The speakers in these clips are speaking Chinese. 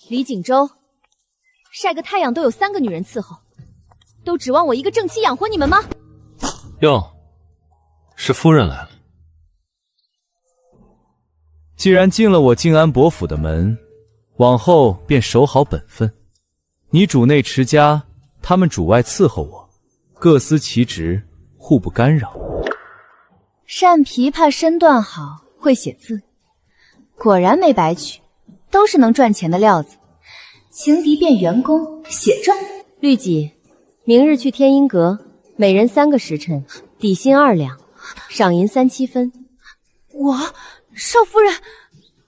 李锦州，晒个太阳都有3个女人伺候，都指望我一个正妻养活你们吗？哟，是夫人来了。既然进了我静安伯府的门，往后便守好本分。你主内持家，他们主外伺候我，各司其职，互不干扰。单琵琶身段好，会写字，果然没白娶，都是能赚钱的料子。情敌变员工，写赚。律己，明日去天音阁，每人3个时辰，底薪2两，赏银3-7分。少夫人。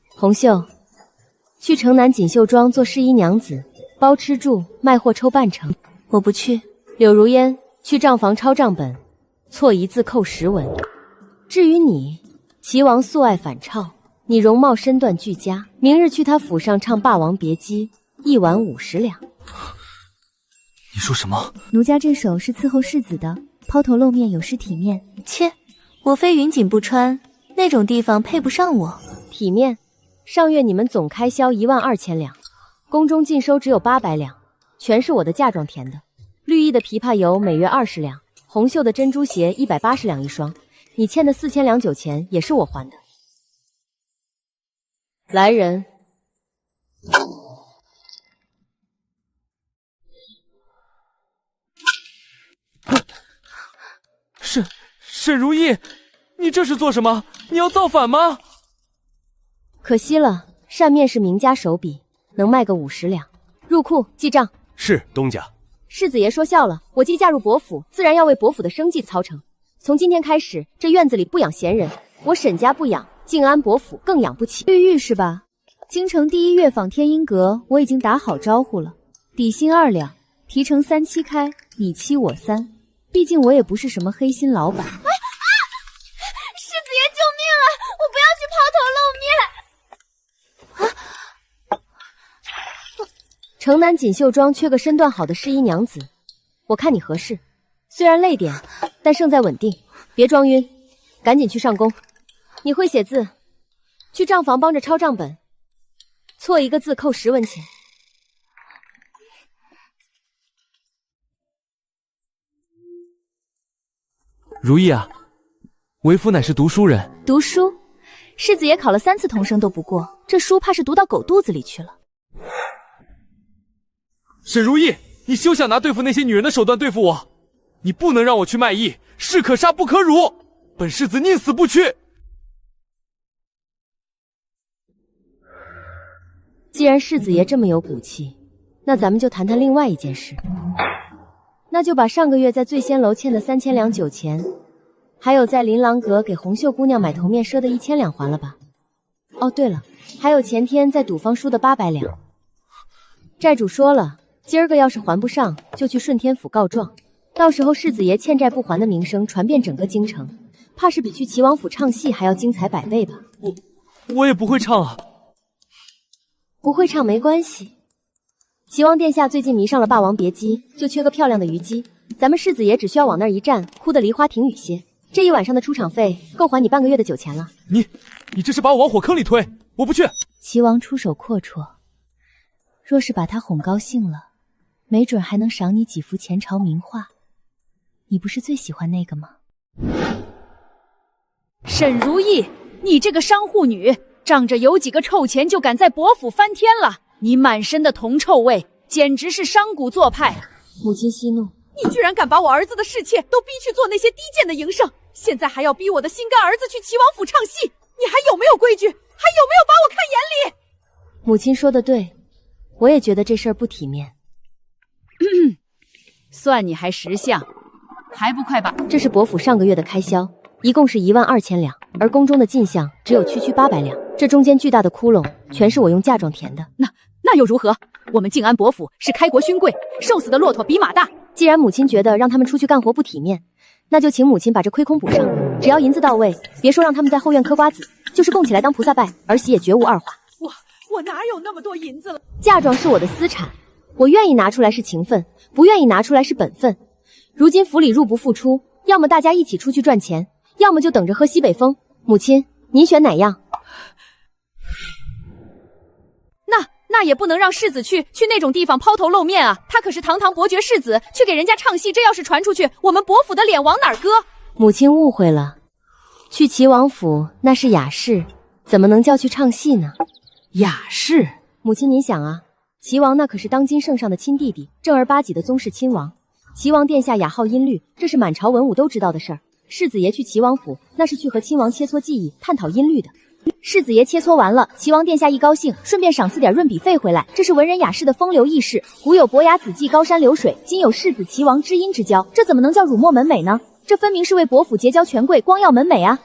红袖，去城南锦绣庄做试衣娘子，包吃住，卖货抽半成。我不去。柳如烟，去账房抄账本，错1字扣10文。至于你，齐王素爱反超，你容貌身段俱佳，明日去他府上唱《霸王别姬》，1晚50两。你说什么？奴家这手是伺候世子的，抛头露面有失体面。切，我非云锦不穿，那种地方配不上我。体面？上月你们总开销12000两，宫中净收只有800两，全是我的嫁妆填的。绿意的琵琶油每月20两，红袖的珍珠鞋180两一双，你欠的4000两酒钱也是我还的。来人！沈如意，你这是做什么？你要造反吗？可惜了，扇面是名家手笔，能卖个50两。入库记账。是东家。世子爷说笑了，我既嫁入伯府，自然要为伯府的生计操成。从今天开始，这院子里不养闲人，我沈家不养，静安伯府更养不起。绿玉是吧？京城第一乐坊天音阁，我已经打好招呼了，底薪2两，提成3-7开，你7我3。毕竟我也不是什么黑心老板。世子爷救命啊！我不要去抛头露面。城南锦绣庄缺个身段好的试衣娘子，我看你合适。虽然累点，但胜在稳定。别装晕，赶紧去上工。你会写字，去账房帮着抄账本，错1个字扣10文钱。如意啊，为夫乃是读书人。读书？世子爷考了3次童生都不过，这书怕是读到狗肚子里去了。沈如意，你休想拿对付那些女人的手段对付我！你不能让我去卖艺，士可杀不可辱，本世子宁死不屈。既然世子爷这么有骨气，那咱们就谈谈另外一件事。那就把上个月在醉仙楼欠的3000两酒钱，还有在琳琅阁给红袖姑娘买头面赊的1000两还了吧。哦，对了，还有前天在赌坊输的800两。债主说了，今儿个要是还不上，就去顺天府告状。到时候世子爷欠债不还的名声传遍整个京城，怕是比去齐王府唱戏还要精彩100倍吧。我也不会唱啊。不会唱没关系。齐王殿下最近迷上了《霸王别姬》，就缺个漂亮的虞姬，咱们世子爷只需要往那儿一站，哭得梨花挺雨些，这一晚上的出场费够还你半个月的酒钱了。你这是把我往火坑里推，我不去。齐王出手阔绰，若是把他哄高兴了，没准还能赏你几幅前朝名画。你不是最喜欢那个吗？沈如意，你这个商户女，仗着有几个臭钱就敢在伯府翻天了，你满身的铜臭味，简直是商贾做派。母亲息怒，你居然敢把我儿子的侍妾都逼去做那些低贱的营生，现在还要逼我的心肝儿子去齐王府唱戏，你还有没有规矩？还有没有把我看眼里？母亲说的对，我也觉得这事儿不体面。算你还识相，还不快把……这是伯府上个月的开销，一共是12000两，而宫中的进项只有区800两，这中间巨大的窟窿全是我用嫁妆填的。那又如何？我们静安伯府是开国勋贵，瘦死的骆驼比马大。既然母亲觉得让他们出去干活不体面，那就请母亲把这亏空补上。只要银子到位，别说让他们在后院嗑瓜子，就是供起来当菩萨拜，儿媳也绝无二话。我哪有那么多银子了？嫁妆是我的私产，我愿意拿出来是情分，不愿意拿出来是本分。如今府里入不敷出，要么大家一起出去赚钱，要么就等着喝西北风。母亲，您选哪样？那那也不能让世子去那种地方抛头露面啊！他可是堂堂伯爵世子，去给人家唱戏，这要是传出去，我们伯府的脸往哪儿搁？母亲误会了，去齐王府那是雅事，怎么能叫去唱戏呢？雅事？母亲您想啊，齐王那可是当今圣上的亲弟弟，正儿八经的宗室亲王。齐王殿下雅号音律，这是满朝文武都知道的事儿。世子爷去齐王府，那是去和亲王切磋技艺，探讨音律的。世子爷切磋完了，齐王殿下一高兴，顺便赏赐点润笔费回来，这是文人雅士的风流轶事。古有伯牙子继高山流水，今有世子齐王知音之交，这怎么能叫辱没门楣呢？这分明是为伯府结交权贵，光耀门楣啊！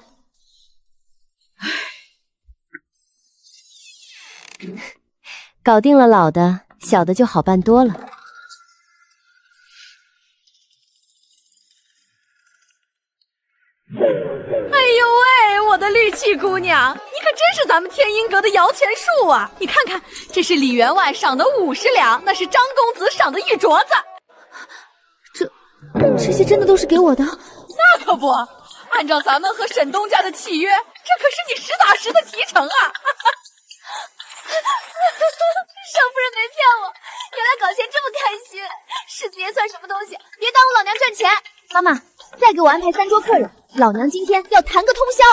搞定了老的，小的就好办多了。哎呦喂，我的绿气姑娘，你可真是咱们天音阁的摇钱树啊！你看看，这是李员外赏的50两，那是张公子赏的玉镯子。这些真的都是给我的？那可不，按照咱们和沈东家的契约，这可是你实打实的提成啊！少夫人没骗我，原来搞钱这么开心。世子爷算什么东西？别耽误老娘赚钱。妈妈，再给我安排3桌客人，老娘今天要谈个通宵。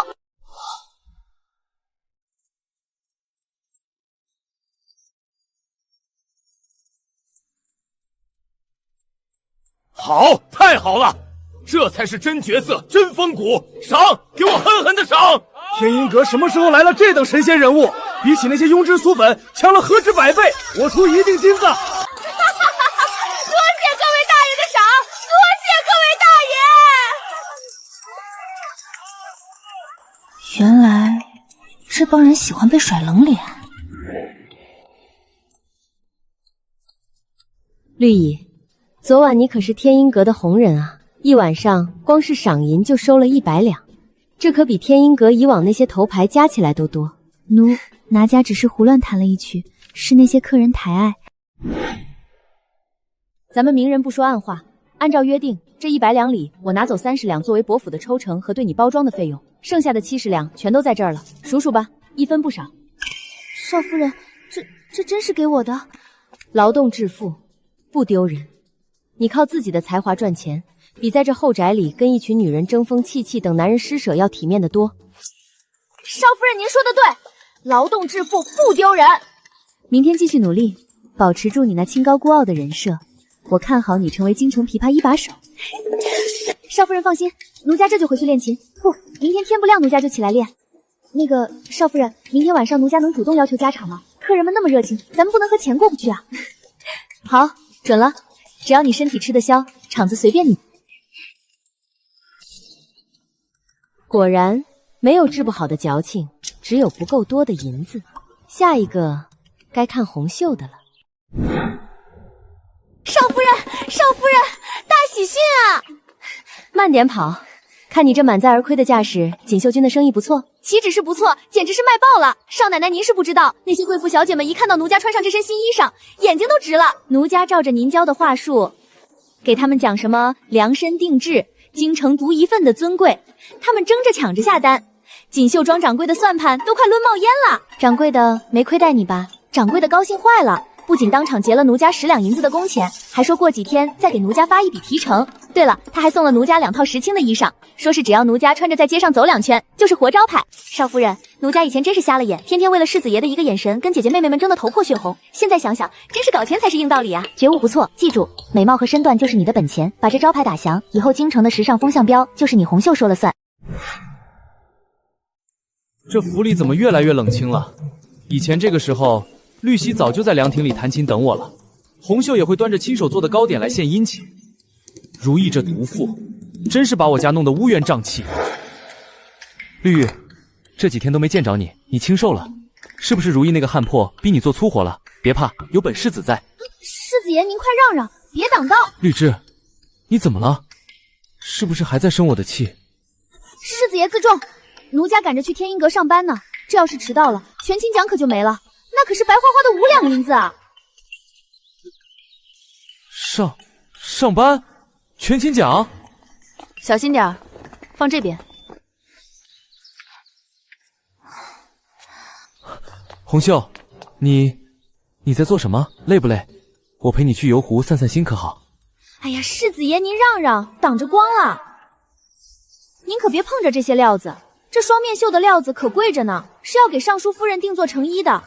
好，太好了，这才是真角色，真风骨！赏，给我狠狠的赏！天音阁什么时候来了这等神仙人物？比起那些庸脂俗粉，强了何止100倍！我出一锭金子！多谢各位大爷的赏，多谢各位大爷！原来这帮人喜欢被甩冷脸。绿蚁，昨晚你可是天音阁的红人啊，一晚上光是赏银就收了100两，这可比天音阁以往那些头牌加起来都多。拿家只是胡乱弹了一曲，是那些客人抬爱。咱们明人不说暗话，按照约定，这100两里我拿走30两作为伯府的抽成和对你包装的费用，剩下的70两全都在这儿了，数数吧，一分不少。少夫人，这真是给我的？劳动致富，不丢人。你靠自己的才华赚钱，比在这后宅里跟一群女人争风气气等男人施舍要体面得多。少夫人，您说的对，劳动致富不丢人。明天继续努力，保持住你那清高孤傲的人设，我看好你成为京城琵琶一把手。少夫人放心，奴家这就回去练琴。不，明天天不亮奴家就起来练。那个少夫人，明天晚上奴家能主动要求加场吗？客人们那么热情，咱们不能和钱过不去啊。好，准了，只要你身体吃得消，场子随便你。果然没有治不好的矫情，只有不够多的银子。下一个该看红袖的了。少夫人，大喜讯啊！慢点跑，看你这满载而亏的架势，锦绣君的生意不错。岂止是不错，简直是卖爆了！少奶奶您是不知道，那些贵妇小姐们一看到奴家穿上这身新衣裳，眼睛都直了。奴家照着您教的话术，给他们讲什么量身定制、京城独一份的尊贵，他们争着抢着下单。锦绣庄掌柜的算盘都快抡冒烟了。掌柜的没亏待你吧？掌柜的高兴坏了，不仅当场结了奴家10两银子的工钱，还说过几天再给奴家发一笔提成。对了，他还送了奴家2套10青的衣裳，说是只要奴家穿着在街上走2圈，就是活招牌。少夫人，奴家以前真是瞎了眼，天天为了世子爷的一个眼神，跟姐姐妹妹们争得头破血红。现在想想，真是搞钱才是硬道理啊！觉悟不错，记住，美貌和身段就是你的本钱，把这招牌打响，以后京城的时尚风向标就是你红袖说了算。这府里怎么越来越冷清了？以前这个时候，绿溪早就在凉亭里弹琴等我了，红袖也会端着亲手做的糕点来献殷勤。如意这毒妇，真是把我家弄得乌烟瘴气。绿玉，这几天都没见着你，你清瘦了，是不是如意那个汉破逼你做粗活了？别怕，有本世子在。世子爷您快让让，别挡道。绿枝，你怎么了？是不是还在生我的气？世子爷自重，奴家赶着去天音阁上班呢，这要是迟到了，全勤奖可就没了，那可是白花花的5两银子啊！上班，全勤奖，小心点儿，放这边。红袖，你你在做什么？累不累？我陪你去游湖散散心可好？哎呀，世子爷您让让，挡着光了。您可别碰着这些料子，这双面绣的料子可贵着呢，是要给尚书夫人定做成衣的，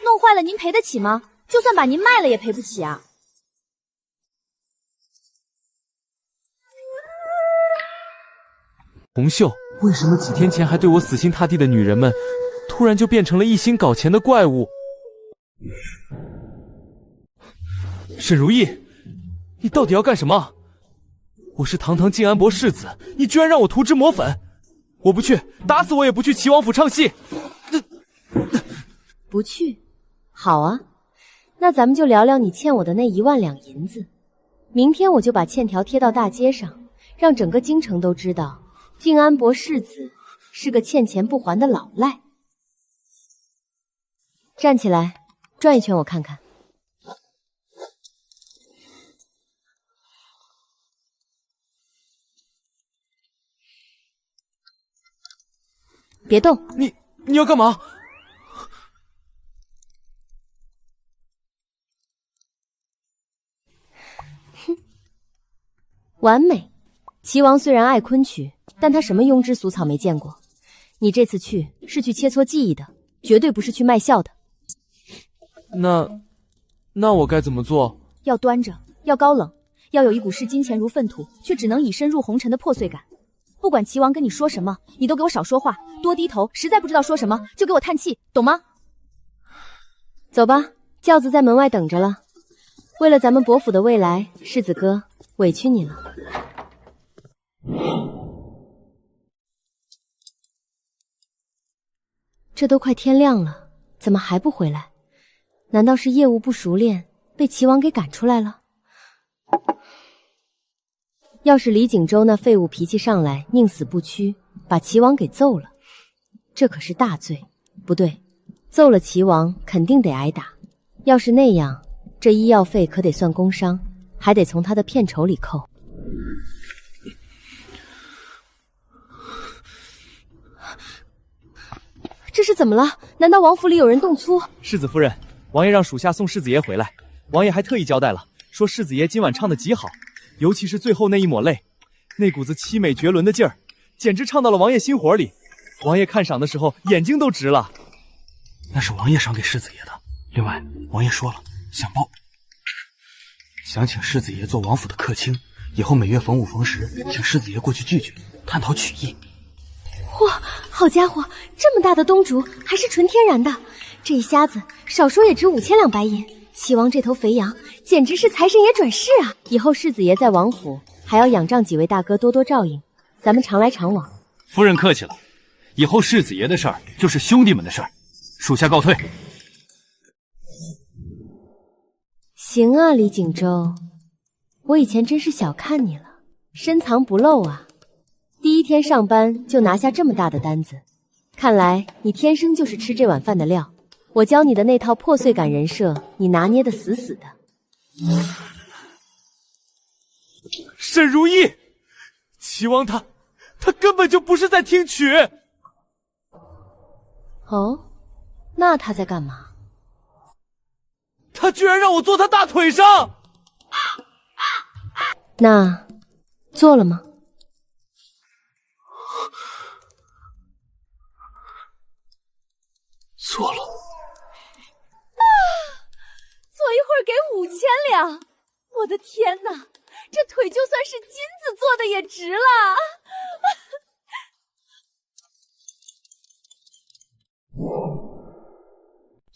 弄坏了您赔得起吗？就算把您卖了也赔不起啊。红袖，为什么几天前还对我死心塌地的女人们，突然就变成了一心搞钱的怪物？沈如意，你到底要干什么？我是堂堂靖安伯世子，你居然让我涂脂抹粉！我不去，打死我也不去齐王府唱戏。不去？好啊，那咱们就聊聊你欠我的那1万两银子。明天我就把欠条贴到大街上，让整个京城都知道，靖安伯世子是个欠钱不还的老赖。站起来，转一圈我看看。别动！你要干嘛？哼，完美。齐王虽然爱昆曲，但他什么庸脂俗草没见过。你这次去是去切磋技艺的，绝对不是去卖笑的。那我该怎么做？要端着，要高冷，要有一股视金钱如粪土，却只能以身入红尘的破碎感。不管齐王跟你说什么，你都给我少说话，多低头，实在不知道说什么就给我叹气，懂吗？走吧，轿子在门外等着了。为了咱们伯府的未来，世子哥，委屈你了。这都快天亮了，怎么还不回来？难道是业务不熟练，被齐王给赶出来了？要是李景州那废物脾气上来，宁死不屈，把齐王给揍了，这可是大罪。不对，揍了齐王肯定得挨打。要是那样，这医药费可得算工伤，还得从他的片酬里扣。这是怎么了？难道王府里有人动粗？世子夫人，王爷让属下送世子爷回来，王爷还特意交代了，说世子爷今晚唱得极好，尤其是最后那一抹泪，那股子凄美绝伦的劲儿，简直唱到了王爷心火里。王爷看赏的时候眼睛都直了。那是王爷赏给世子爷的。另外，王爷说了，想请世子爷做王府的客卿，以后每月逢5逢10，请世子爷过去聚聚，探讨曲艺。嚯，好家伙，这么大的冬竹还是纯天然的，这一匣子少说也值5000两白银。齐王这头肥羊简直是财神爷转世啊！以后世子爷在王府还要仰仗几位大哥多多照应，咱们常来常往。夫人客气了，以后世子爷的事儿就是兄弟们的事儿，属下告退。行啊，李景州，我以前真是小看你了，深藏不露啊。第一天上班就拿下这么大的单子，看来你天生就是吃这碗饭的料。我教你的那套破碎感人设，你拿捏得死死的。沈如意，齐王他根本就不是在听曲。哦，那他在干嘛？他居然让我坐他大腿上。那做了吗？做了。坐一会儿给5000两，我的天哪，这腿就算是金子做的也值了。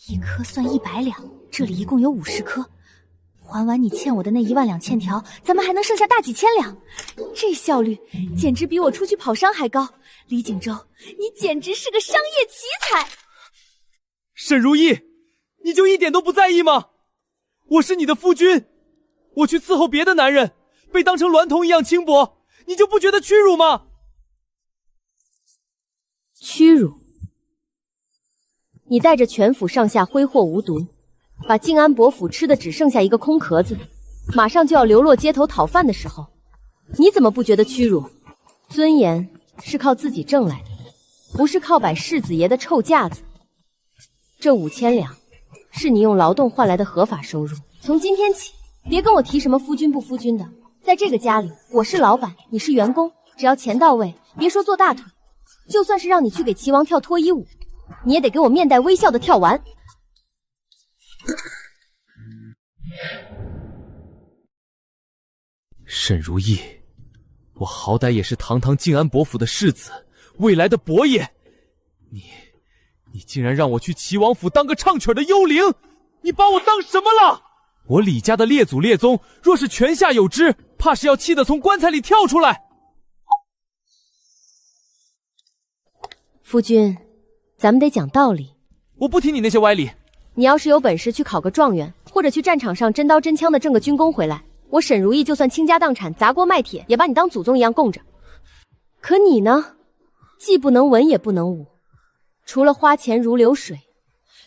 一颗算100两，这里一共有50颗。还完你欠我的那1万两欠条，咱们还能剩下大几千两。这效率简直比我出去跑商还高。李景州，你简直是个商业奇才。沈如意，你就一点都不在意吗？我是你的夫君，我去伺候别的男人，被当成娈童一样轻薄，你就不觉得屈辱吗？屈辱？你带着全府上下挥霍无度，把靖安伯府吃的只剩下一个空壳子，马上就要流落街头讨饭的时候，你怎么不觉得屈辱？尊严是靠自己挣来的，不是靠摆世子爷的臭架子。这5000两是你用劳动换来的合法收入。从今天起，别跟我提什么夫君不夫君的。在这个家里，我是老板，你是员工，只要钱到位，别说做大腿，就算是让你去给齐王跳脱衣舞，你也得给我面带微笑的跳完。沈如意，我好歹也是堂堂靖安伯府的世子，未来的伯爷，你竟然让我去齐王府当个唱曲的幽灵，你把我当什么了？我李家的列祖列宗，若是泉下有知，怕是要气得从棺材里跳出来。夫君，咱们得讲道理。我不听你那些歪理。你要是有本事去考个状元，或者去战场上真刀真枪的挣个军功回来，我沈如意就算倾家荡产砸锅卖铁，也把你当祖宗一样供着。可你呢，既不能文也不能武，除了花钱如流水，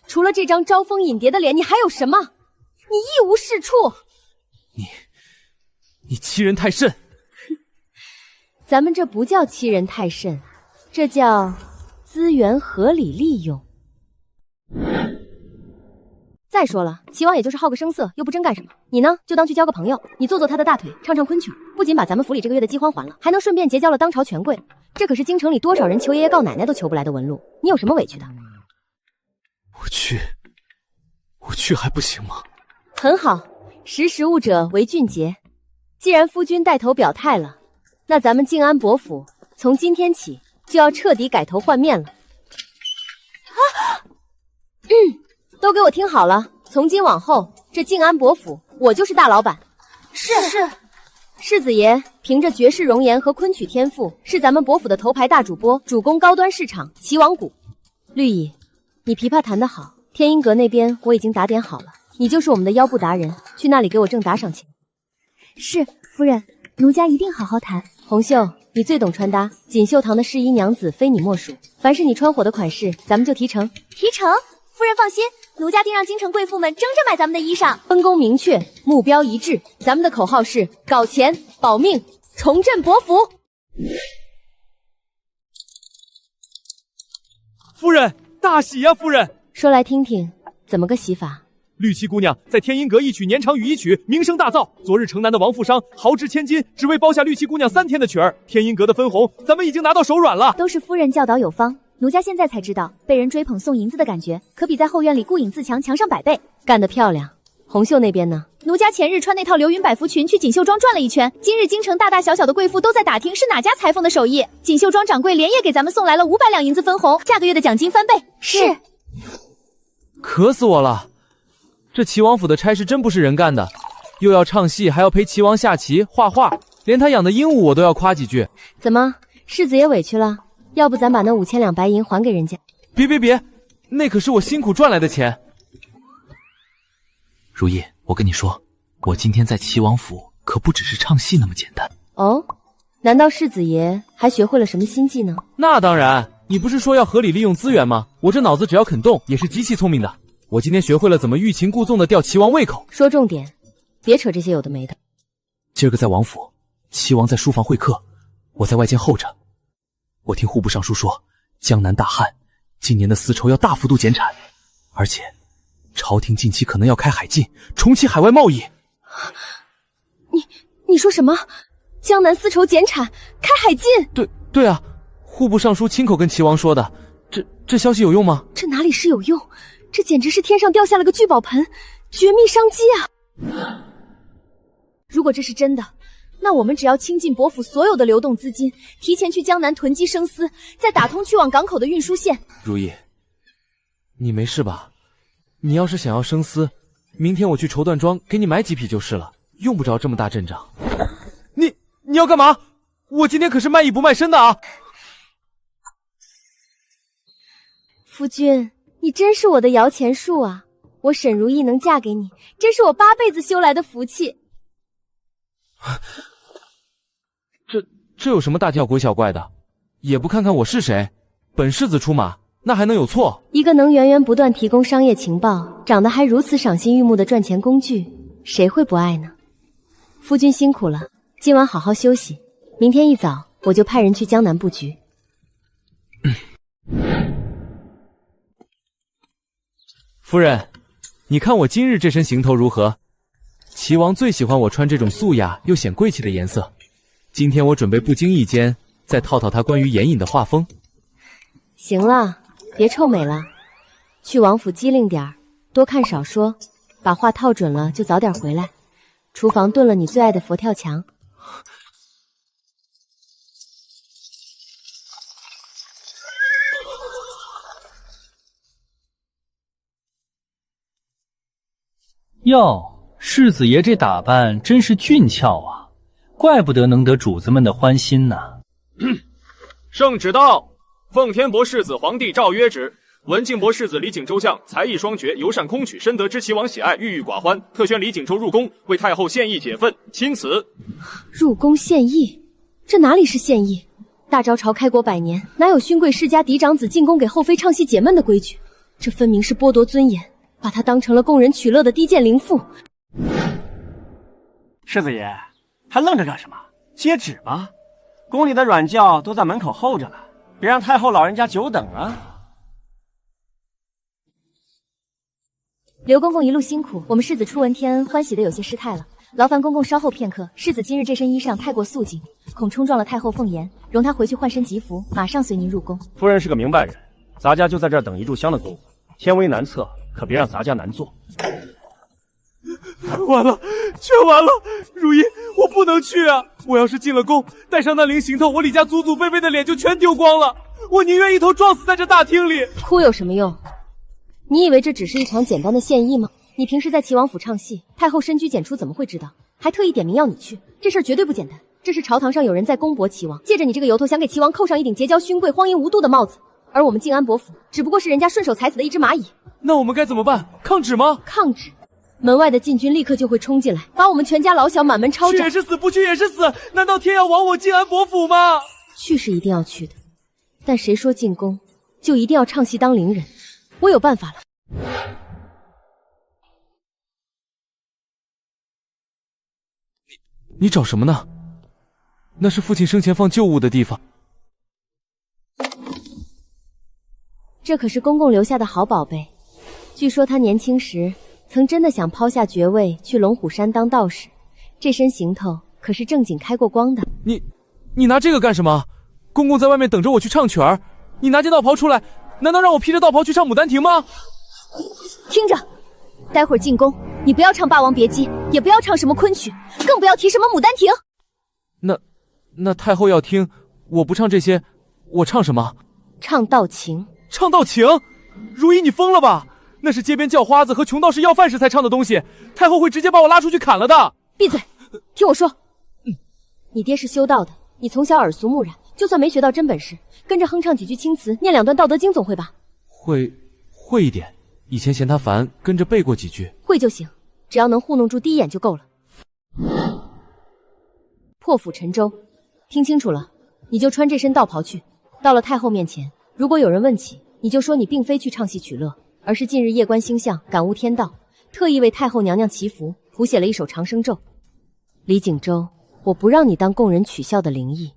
除了这张招蜂引蝶的脸，你还有什么？你一无是处。你欺人太甚。咱们这不叫欺人太甚，这叫资源合理利用。再说了，齐王也就是好个声色，又不真干什么。你呢，就当去交个朋友，你做他的大腿，唱唱昆曲，不仅把咱们府里这个月的饥荒还了，还能顺便结交了当朝权贵。这可是京城里多少人求爷爷告奶奶都求不来的纹路，你有什么委屈的？我去还不行吗？很好，识时务者为俊杰。既然夫君带头表态了，那咱们靖安伯府从今天起就要彻底改头换面了。都给我听好了，从今往后，这靖安伯府我就是大老板。是。世子爷凭着绝世容颜和昆曲天赋，是咱们伯府的头牌大主播，主攻高端市场齐王谷。绿蚁，你琵琶弹得好，天音阁那边我已经打点好了，你就是我们的腰部达人，去那里给我挣打赏钱。是，夫人，奴家一定好好弹。红袖，你最懂穿搭，锦绣堂的试衣娘子非你莫属，凡是你穿火的款式，咱们就提成。提成？夫人放心，奴家定让京城贵妇们争着买咱们的衣裳。分工明确，目标一致，咱们的口号是搞钱、保命、重振伯府。夫人，大喜呀！夫人，说来听听，怎么个喜法？绿旗姑娘在天音阁一曲年长羽衣曲，名声大噪。昨日城南的王富商豪掷千金，只为包下绿旗姑娘3天的曲儿。天音阁的分红，咱们已经拿到手软了。都是夫人教导有方，奴家现在才知道，被人追捧送银子的感觉，可比在后院里孤影自强强上100倍。干得漂亮。红袖那边呢？奴家前日穿那套流云百服裙去锦绣庄转了一圈，今日京城大大小小的贵妇都在打听是哪家裁缝的手艺。锦绣庄掌柜连夜给咱们送来了500两银子分红，下个月的奖金翻倍。是。渴死我了！这齐王府的差事真不是人干的，又要唱戏，还要陪齐王下棋、画画，连他养的鹦鹉我都要夸几句。怎么，世子也委屈了？要不咱把那5000两白银还给人家？别，那可是我辛苦赚来的钱。如意，我跟你说，我今天在齐王府可不只是唱戏那么简单。哦，难道世子爷还学会了什么新技能？那当然，你不是说要合理利用资源吗？我这脑子只要肯动，也是极其聪明的。我今天学会了怎么欲擒故纵的吊齐王胃口。说重点，别扯这些有的没的。今儿个在王府，齐王在书房会客，我在外间候着。我听户部尚书说，江南大旱，今年的丝绸要大幅度减产，而且朝廷近期可能要开海禁，重启海外贸易。你说什么？江南丝绸减产，开海禁？对啊，户部尚书亲口跟齐王说的。这消息有用吗？这哪里是有用？这简直是天上掉下了个聚宝盆，绝密商机啊！如果这是真的，那我们只要倾尽伯府所有的流动资金，提前去江南囤积生丝，再打通去往港口的运输线。如意，你没事吧？你要是想要生丝，明天我去绸缎庄给你买几匹就是了，用不着这么大阵仗。你要干嘛？我今天可是卖艺不卖身的啊！夫君，你真是我的摇钱树啊！我沈如意能嫁给你，真是我8辈子修来的福气。这有什么大惊小怪的？也不看看我是谁，本世子出马，那还能有错？一个能源源不断提供商业情报，长得还如此赏心悦目的赚钱工具，谁会不爱呢？夫君辛苦了，今晚好好休息，明天一早我就派人去江南布局。夫人，你看我今日这身行头如何？齐王最喜欢我穿这种素雅又显贵气的颜色。今天我准备不经意间再套套他关于眼影的画风。行了，别臭美了，去王府机灵点儿，多看少说，把画套准了就早点回来。厨房炖了你最爱的佛跳墙。哟，世子爷这打扮真是俊俏啊，怪不得能得主子们的欢心呢。圣旨到，奉天伯世子皇帝诏曰旨，文靖伯世子李景周将才艺双绝，尤善空曲，深得知齐王喜爱，郁郁寡欢，特宣李景周入宫为太后献艺解愤，钦此。入宫献艺？这哪里是献艺？大昭朝开国100年，哪有勋贵世家嫡长子进宫给后妃唱戏解闷的规矩？这分明是剥夺尊严，把她当成了供人取乐的低贱灵妇。世子爷，还愣着干什么？接旨吧！宫里的软轿都在门口候着了，别让太后老人家久等啊！刘公公一路辛苦，我们世子初闻天恩，欢喜的有些失态了。劳烦公公稍后片刻，世子今日这身衣裳太过素净，恐冲撞了太后凤颜，容他回去换身吉服，马上随您入宫。夫人是个明白人，咱家就在这儿等一炷香的功夫，天危难测，可别让咱家难做。完了，全完了！如意，我不能去啊！我要是进了宫，带上那菱行头，我李家祖祖辈辈的脸就全丢光了。我宁愿一头撞死在这大厅里。哭有什么用？你以为这只是一场简单的献艺吗？你平时在齐王府唱戏，太后深居简出怎么会知道？还特意点名要你去，这事儿绝对不简单。这是朝堂上有人在公驳齐王，借着你这个由头想给齐王扣上一顶结交勋贵、荒淫无度的帽子。而我们静安伯府只不过是人家顺手踩死的一只蚂蚁。那我们该怎么办？抗旨吗？抗旨？门外的禁军立刻就会冲进来，把我们全家老小满门抄斩。去也是死，不去也是死，难道天要亡我静安伯府吗？去是一定要去的，但谁说进宫就一定要唱戏当伶人？我有办法了。你找什么呢？那是父亲生前放旧物的地方。这可是公公留下的好宝贝，据说他年轻时曾真的想抛下爵位去龙虎山当道士，这身行头可是正经开过光的。你拿这个干什么？公公在外面等着我去唱曲儿，你拿件道袍出来，难道让我披着道袍去唱《牡丹亭》吗？听着，待会儿进宫，你不要唱《霸王别姬》，也不要唱什么昆曲，更不要提什么《牡丹亭》。那太后要听，我不唱这些，我唱什么？唱道情。唱道情？如意，你疯了吧？那是街边叫花子和穷道士要饭时才唱的东西，太后会直接把我拉出去砍了的。闭嘴，听我说。你爹是修道的，你从小耳濡目染，就算没学到真本事，跟着哼唱几句青词，念2段道德经总会吧？会一点，以前嫌他烦，跟着背过几句。会就行，只要能糊弄住第一眼就够了。破釜沉舟，听清楚了，你就穿这身道袍去，到了太后面前，如果有人问起，你就说你并非去唱戏取乐，而是近日夜观星象，感悟天道，特意为太后娘娘祈福，谱写了一首长生咒。李景周，我不让你当供人取笑的灵异，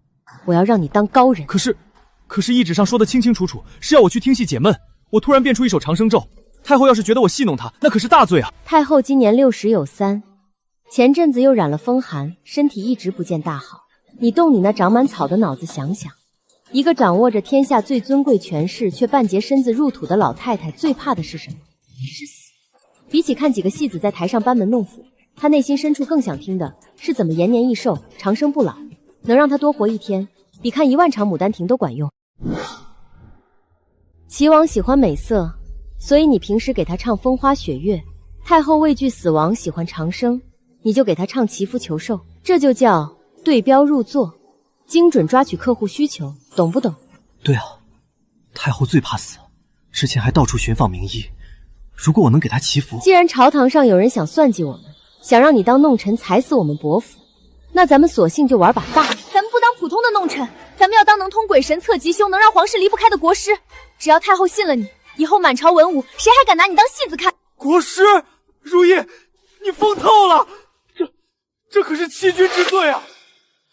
我要让你当高人。可是懿旨上说的清清楚楚，是要我去听戏解闷。我突然变出一首长生咒，太后要是觉得我戏弄她，那可是大罪啊！太后今年60有3，前阵子又染了风寒，身体一直不见大好。你动你那长满草的脑子想想，一个掌握着天下最尊贵权势却半截身子入土的老太太，最怕的是什么？是死。比起看几个戏子在台上班门弄斧，她内心深处更想听的是怎么延年益寿、长生不老，能让她多活1天，比看1万场《牡丹亭》都管用。齐王喜欢美色，所以你平时给他唱风花雪月；太后畏惧死亡，喜欢长生，你就给他唱祈福求寿。这就叫对标入座，精准抓取客户需求，懂不懂？对啊，太后最怕死，之前还到处寻访名医。如果我能给她祈福，既然朝堂上有人想算计我们，想让你当弄臣踩死我们伯府，那咱们索性就玩把大。咱们不当普通的弄臣，咱们要当能通鬼神、测吉凶、能让皇室离不开的国师。只要太后信了你，以后满朝文武谁还敢拿你当戏子看？国师，如意，你疯透了！这可是欺君之罪啊！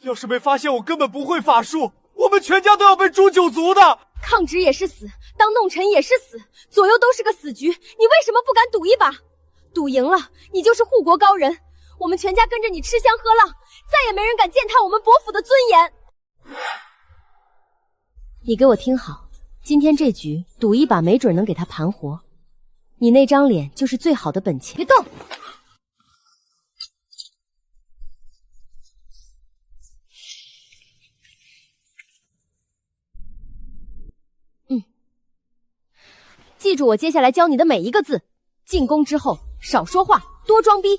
要是被发现我根本不会法术，我们全家都要被诛9族的。抗旨也是死，当弄臣也是死，左右都是个死局，你为什么不敢赌一把？赌赢了，你就是护国高人，我们全家跟着你吃香喝辣，再也没人敢践踏我们伯府的尊严。你给我听好，今天这局赌一把，没准能给他盘活。你那张脸就是最好的本钱。别动！记住我接下来教你的每一个字。进宫之后少说话，多装逼。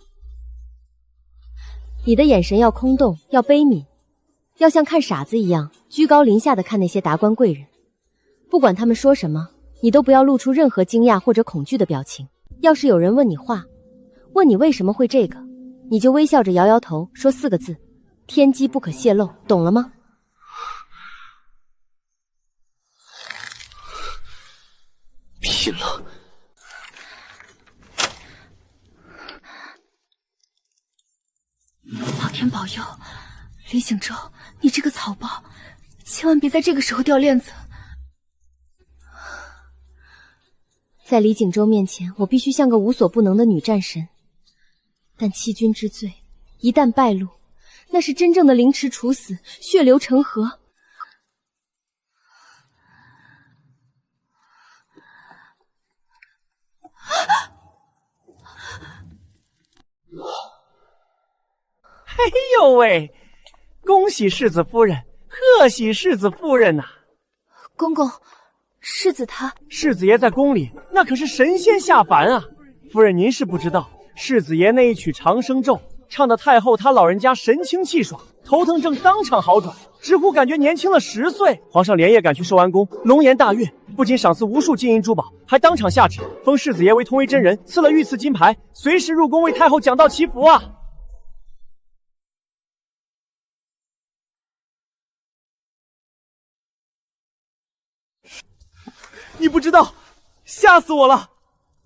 你的眼神要空洞，要悲悯，要像看傻子一样居高临下的看那些达官贵人。不管他们说什么，你都不要露出任何惊讶或者恐惧的表情。要是有人问你话，问你为什么会这个，你就微笑着摇摇头，说4个字：天机不可泄露，懂了吗？拼了！老天保佑，李景州，你这个草包，千万别在这个时候掉链子。在李景州面前，我必须像个无所不能的女战神。但欺君之罪一旦败露，那是真正的凌迟处死，血流成河。哎呦喂！恭喜世子夫人，贺喜世子夫人呐！公公，世子他……世子爷在宫里，那可是神仙下凡啊！夫人您是不知道，世子爷那一曲长生咒，唱的太后她老人家神清气爽，头疼症当场好转，直呼感觉年轻了10岁。皇上连夜赶去寿安宫，龙颜大悦，不仅赏赐无数金银珠宝，还当场下旨封世子爷为通威真人，赐了御赐金牌，随时入宫为太后讲道祈福啊！你不知道，吓死我了！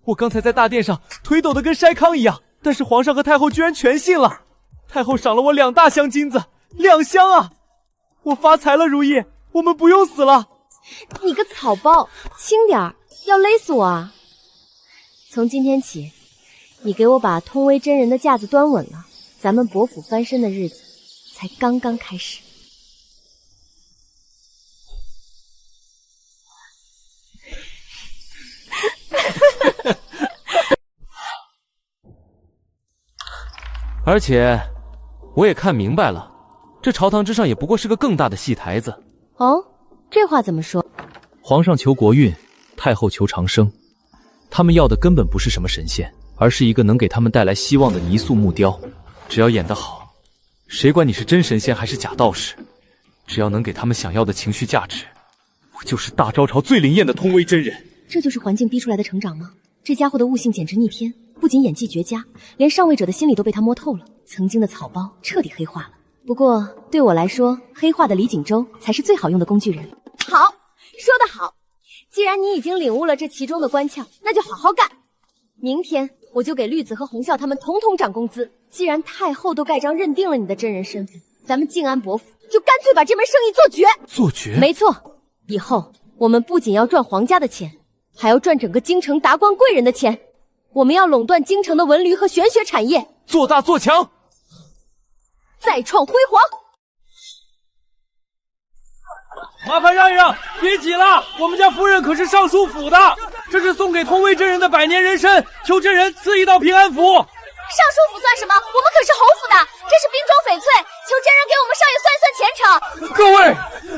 我刚才在大殿上腿抖得跟筛糠一样，但是皇上和太后居然全信了。太后赏了我2大箱金子，2箱啊！我发财了，如意，我们不用死了。你个草包，轻点儿，要勒死我啊！从今天起，你给我把通威真人的架子端稳了，咱们伯府翻身的日子才刚刚开始。而且我也看明白了，这朝堂之上也不过是个更大的戏台子。哦，这话怎么说？皇上求国运，太后求长生，他们要的根本不是什么神仙，而是一个能给他们带来希望的泥塑木雕。只要演得好，谁管你是真神仙还是假道士，只要能给他们想要的情绪价值，我就是大招朝最灵验的通威真人。这就是环境逼出来的成长吗？这家伙的悟性简直逆天，不仅演技绝佳，连上位者的心理都被他摸透了。曾经的草包彻底黑化了。不过对我来说，黑化的李景州才是最好用的工具人。好，说得好。既然你已经领悟了这其中的关窍，那就好好干。明天我就给绿子和红孝他们统统涨工资。既然太后都盖章认定了你的真人身份，咱们静安伯府就干脆把这门生意做绝。做绝？没错，以后我们不仅要赚皇家的钱，还要赚整个京城达官贵人的钱。我们要垄断京城的文旅和玄学产业，做大做强，再创辉煌。麻烦让一让，别挤了，我们家夫人可是尚书府的，这是送给通威真人的百年人参，求真人赐一道平安符。尚书府算什么？我们可是侯府的，这是冰装翡翠，求真人给我们少爷算一算前程。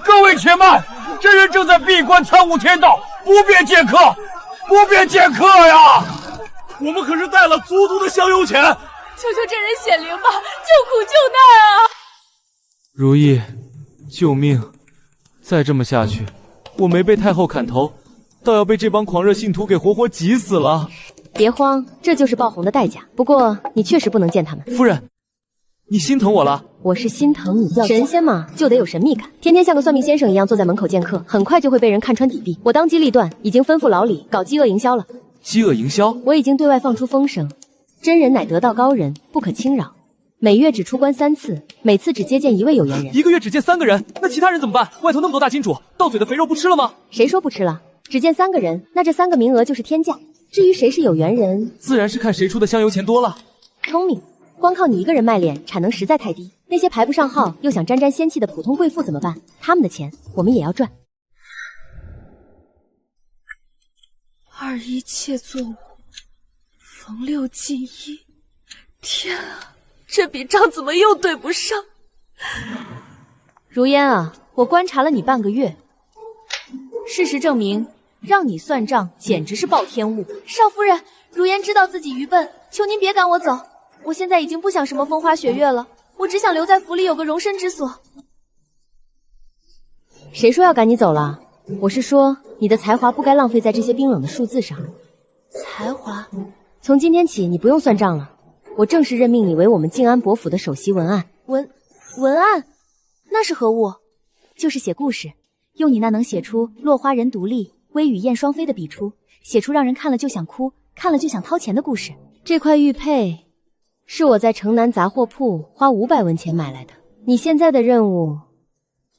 各位且慢，真人正在闭关参悟天道，不便见客，不便见客呀！我们可是带了足足的香油钱，求求真人显灵吧，救苦救难啊！如意，救命！再这么下去，我没被太后砍头，倒要被这帮狂热信徒给活活挤死了。别慌，这就是爆红的代价。不过你确实不能见他们。夫人，你心疼我了？我是心疼你。神仙嘛，就得有神秘感，天天像个算命先生一样坐在门口见客，很快就会被人看穿底壁。我当机立断，已经吩咐老李搞饥饿营销了。饥饿营销？我已经对外放出风声，真人乃得道高人，不可轻扰。每月只出关3次，每次只接见1位有缘人。1个月只见3个人，那其他人怎么办？外头那么多大金主，到嘴的肥肉不吃了吗？谁说不吃了？只见3个人，那这3个名额就是天价。至于谁是有缘人，自然是看谁出的香油钱多了。聪明，光靠你一个人卖脸，产能实在太低。那些排不上号又想沾沾仙气的普通贵妇怎么办？他们的钱我们也要赚。二一切作五，逢六进一。天啊，这笔账怎么又对不上？如烟啊，我观察了你半个月，事实证明，让你算账简直是暴天物。少夫人，如烟知道自己愚笨，求您别赶我走。我现在已经不想什么风花雪月了，我只想留在府里有个容身之所。谁说要赶你走了？我是说，你的才华不该浪费在这些冰冷的数字上。才华？从今天起，你不用算账了。我正式任命你为我们静安伯府的首席文案。文案？那是何物？就是写故事，用你那能写出落花人独立、微雨燕双飞的笔触，写出让人看了就想哭、看了就想掏钱的故事。这块玉佩是我在城南杂货铺花500文钱买来的。你现在的任务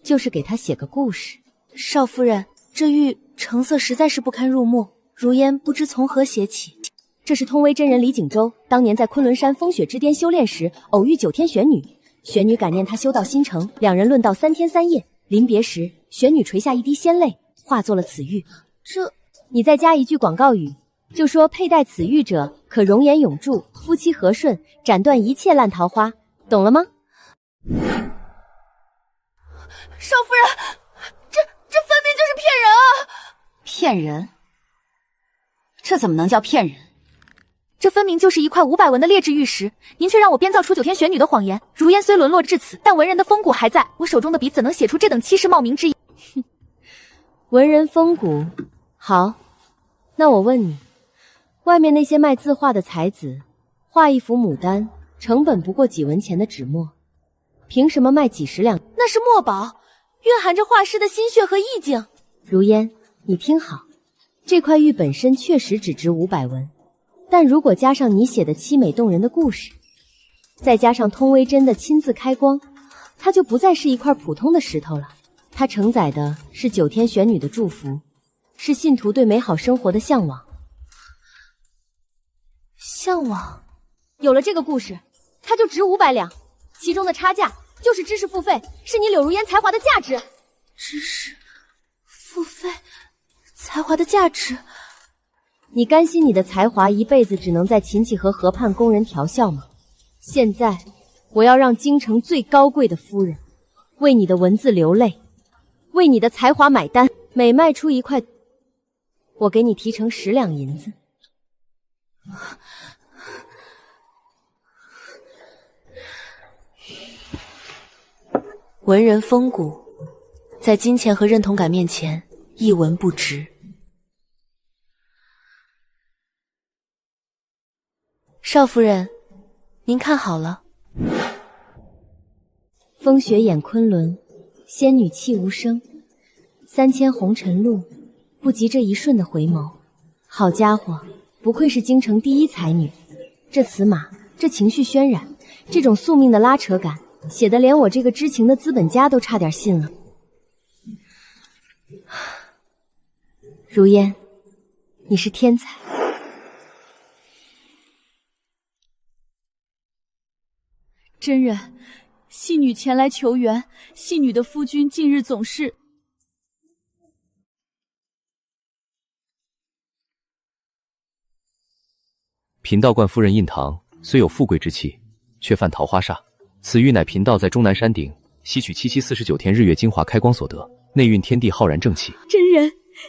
就是给他写个故事。少夫人，这玉成色实在是不堪入目，如烟不知从何写起。这是通威真人李景周当年在昆仑山风雪之巅修炼时偶遇9天玄女，玄女感念他修到新城，两人论道3天3夜。临别时，玄女垂下一滴仙泪，化作了此玉。你再加一句广告语，就说佩戴此玉者可容颜永驻，夫妻和顺，斩断一切烂桃花，懂了吗？少夫人，这分明就是骗人啊！骗人？这怎么能叫骗人？这分明就是一块500文的劣质玉石，您却让我编造出9天玄女的谎言。如烟虽沦落至此，但文人的风骨还在，我手中的笔怎能写出这等欺世冒名之言？哼，文人风骨，好，那我问你，外面那些卖字画的才子，画一幅牡丹，成本不过几文钱的纸墨，凭什么卖几10两？那是墨宝，蕴含着画师的心血和意境。如烟，你听好，这块玉本身确实只值500文。但如果加上你写的凄美动人的故事，再加上通威真的亲自开光，它就不再是一块普通的石头了。它承载的是9天玄女的祝福，是信徒对美好生活的向往。向往？有了这个故事，它就值500两，其中的差价就是知识付费，是你柳如烟才华的价值。知识付费，才华的价值。你甘心你的才华一辈子只能在秦启河河畔供人调笑吗？现在，我要让京城最高贵的夫人为你的文字流泪，为你的才华买单。每卖出一块，我给你提成10两银子。文人风骨，在金钱和认同感面前，一文不值。少夫人，您看好了。风雪掩昆仑，仙女泣无声。3000红尘路，不及这一瞬的回眸。好家伙，不愧是京城第一才女。这词码，这情绪渲染，这种宿命的拉扯感，写得连我这个知情的资本家都差点信了。如烟，你是天才。真人，戏女前来求援，戏女的夫君近日总是……贫道冠夫人印堂，虽有富贵之气，却犯桃花煞。此玉乃贫道在终南山顶吸取7749天日月精华开光所得，内蕴天地浩然正气。真人，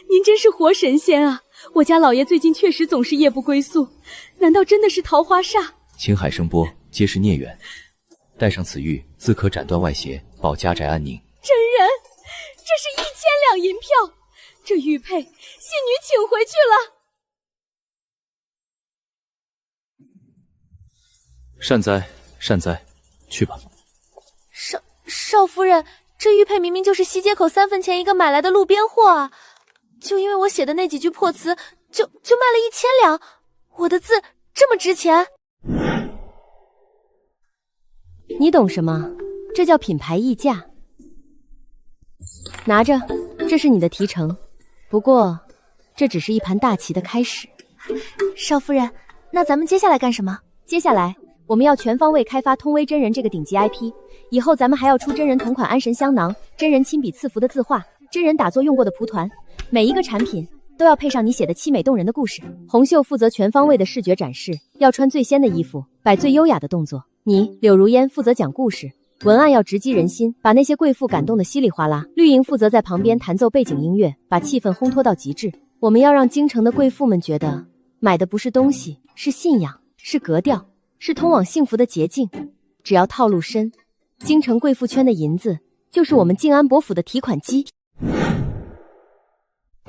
您真是活神仙啊！我家老爷最近确实总是夜不归宿，难道真的是桃花煞？青海声波皆是孽缘。带上此玉，自可斩断外邪，保家宅安宁。真人，这是1000两银票，这玉佩，戏女请回去了。善哉，善哉，去吧。少夫人，这玉佩明明就是西街口3分钱一个买来的路边货啊！就因为我写的那几句破词，就卖了1000两，我的字这么值钱？你懂什么？这叫品牌溢价。拿着，这是你的提成。不过，这只是一盘大棋的开始。少夫人，那咱们接下来干什么？接下来我们要全方位开发通威真人这个顶级 IP， 以后咱们还要出真人同款安神香囊、真人亲笔赐福的字画、真人打坐用过的蒲团，每一个产品都要配上你写的凄美动人的故事。红袖负责全方位的视觉展示，要穿最仙的衣服，摆最优雅的动作。你柳如烟负责讲故事，文案要直击人心，把那些贵妇感动得稀里哗啦。绿莹负责在旁边弹奏背景音乐，把气氛烘托到极致。我们要让京城的贵妇们觉得，买的不是东西，是信仰，是格调，是通往幸福的捷径。只要套路深，京城贵妇圈的银子就是我们静安伯府的提款机。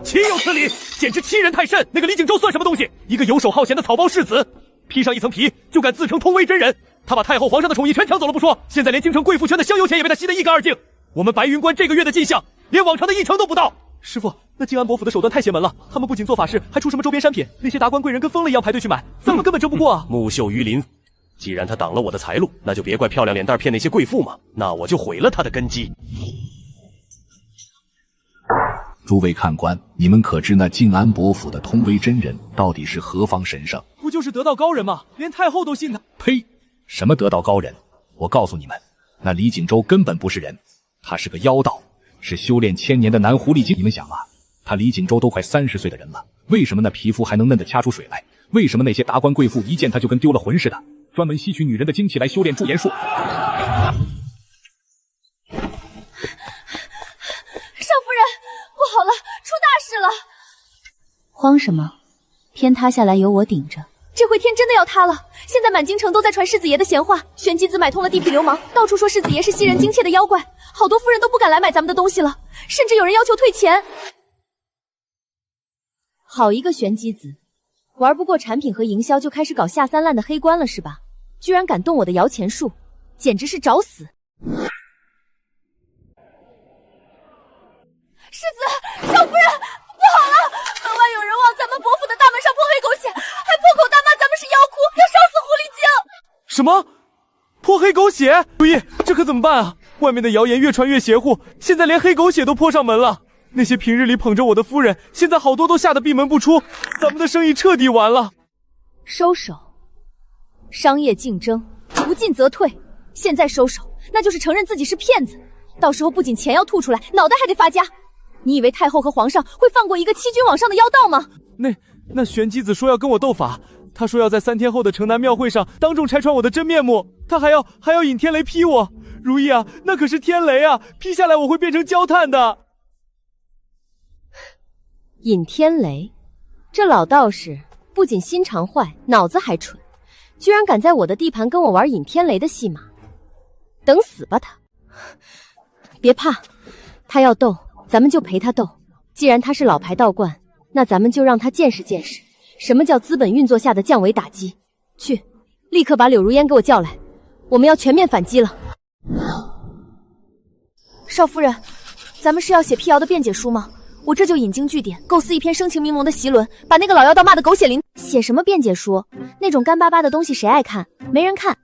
岂有此理！简直欺人太甚！那个李景周算什么东西？一个游手好闲的草包世子，披上一层皮就敢自称通威真人。他把太后皇上的宠谊全抢走了不说，现在连京城贵妇圈的香油钱也被他吸得一干二净。我们白云关这个月的进项连往常的1成都不到。师傅，那静安伯府的手段太邪门了，他们不仅做法事，还出什么周边商品，那些达官贵人跟疯了一样排队去买，咱们根本争不过啊！木秀于林，既然他挡了我的财路，那就别怪漂亮脸蛋骗那些贵妇嘛，那我就毁了他的根基。诸位看官，你们可知那静安伯府的通威真人到底是何方神圣？不就是得道高人吗？连太后都信他。呸！什么得道高人？我告诉你们，那李景周根本不是人，他是个妖道，是修炼1000年的男狐狸精。你们想啊，他李景周都快30岁的人了，为什么那皮肤还能嫩得掐出水来？为什么那些达官贵妇一见他就跟丢了魂似的，专门吸取女人的精气来修炼驻颜术？少夫人，不好了，出大事了！慌什么？天塌下来有我顶着。这回天真的要塌了！现在满京城都在传世子爷的闲话，玄机子买通了地痞流氓，到处说世子爷是吸人精气的妖怪，好多夫人都不敢来买咱们的东西了，甚至有人要求退钱。好一个玄机子，玩不过产品和营销就开始搞下三滥的黑官了是吧？居然敢动我的摇钱树，简直是找死！世子，少夫人，不好了！门外有人往咱们伯府的大门上泼黑狗血，还破口大骂咱们是妖窟，要烧死狐狸精！什么？泼黑狗血？如意，这可怎么办啊？外面的谣言越传越邪乎，现在连黑狗血都泼上门了。那些平日里捧着我的夫人，现在好多都吓得闭门不出，咱们的生意彻底完了。收手！商业竞争，不进则退。现在收手，那就是承认自己是骗子，到时候不仅钱要吐出来，脑袋还得发家。你以为太后和皇上会放过一个欺君罔上的妖道吗？那玄机子说要跟我斗法，他说要在3天后的城南庙会上当众拆穿我的真面目，他还要引天雷劈我。如意啊，那可是天雷啊，劈下来我会变成焦炭的。引天雷，这老道士不仅心肠坏，脑子还蠢，居然敢在我的地盘跟我玩引天雷的戏码，等死吧他！别怕，他要斗，咱们就陪他斗。既然他是老牌道观，那咱们就让他见识见识什么叫资本运作下的降维打击。去，立刻把柳如烟给我叫来，我们要全面反击了。少夫人，咱们是要写辟谣的辩解书吗？我这就引经据典，构思一篇声情并茂的檄文，把那个老妖道骂得狗血淋。写什么辩解书？那种干巴巴的东西谁爱看？没人看。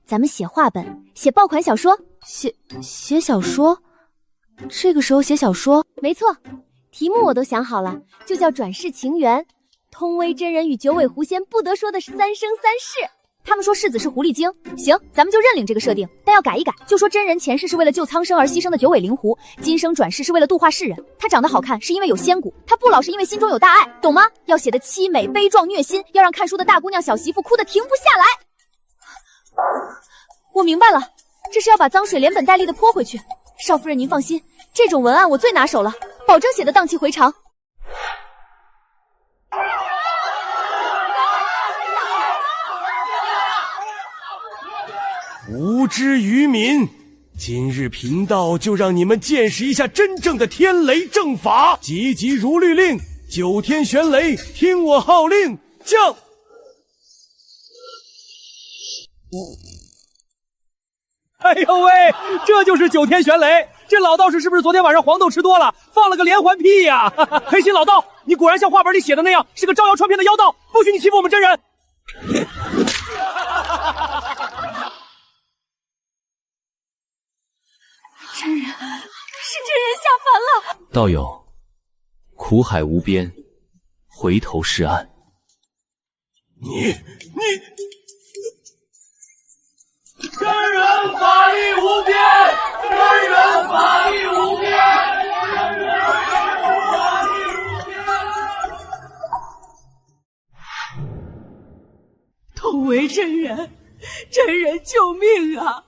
咱们写话本，写爆款小说。写小说？这个时候写小说？没错，题目我都想好了，就叫转世情缘。通威真人与九尾狐仙不得说的是3生3世。他们说世子是狐狸精，行，咱们就认领这个设定，但要改一改，就说真人前世是为了救苍生而牺牲的九尾灵狐，今生转世是为了度化世人。他长得好看是因为有仙骨，他不老是因为心中有大爱，懂吗？要写的凄美、悲壮、虐心，要让看书的大姑娘、小媳妇哭得停不下来。我明白了，这是要把脏水连本带利的泼回去。少夫人您放心，这种文案我最拿手了，保证写得荡气回肠。无知愚民，今日贫道就让你们见识一下真正的天雷正法。急急如律令，9天玄雷，听我号令，降！哎呦喂，这就是9天玄雷！这老道士是不是昨天晚上黄豆吃多了，放了个连环屁呀？黑心老道，你果然像画本里写的那样，是个招摇撞骗的妖道，不许你欺负我们真人！真人，是真人下凡了！道友，苦海无边，回头是岸。你，真人法力无边，真人法力无边，真人法力无边。同为真人，真人救命啊！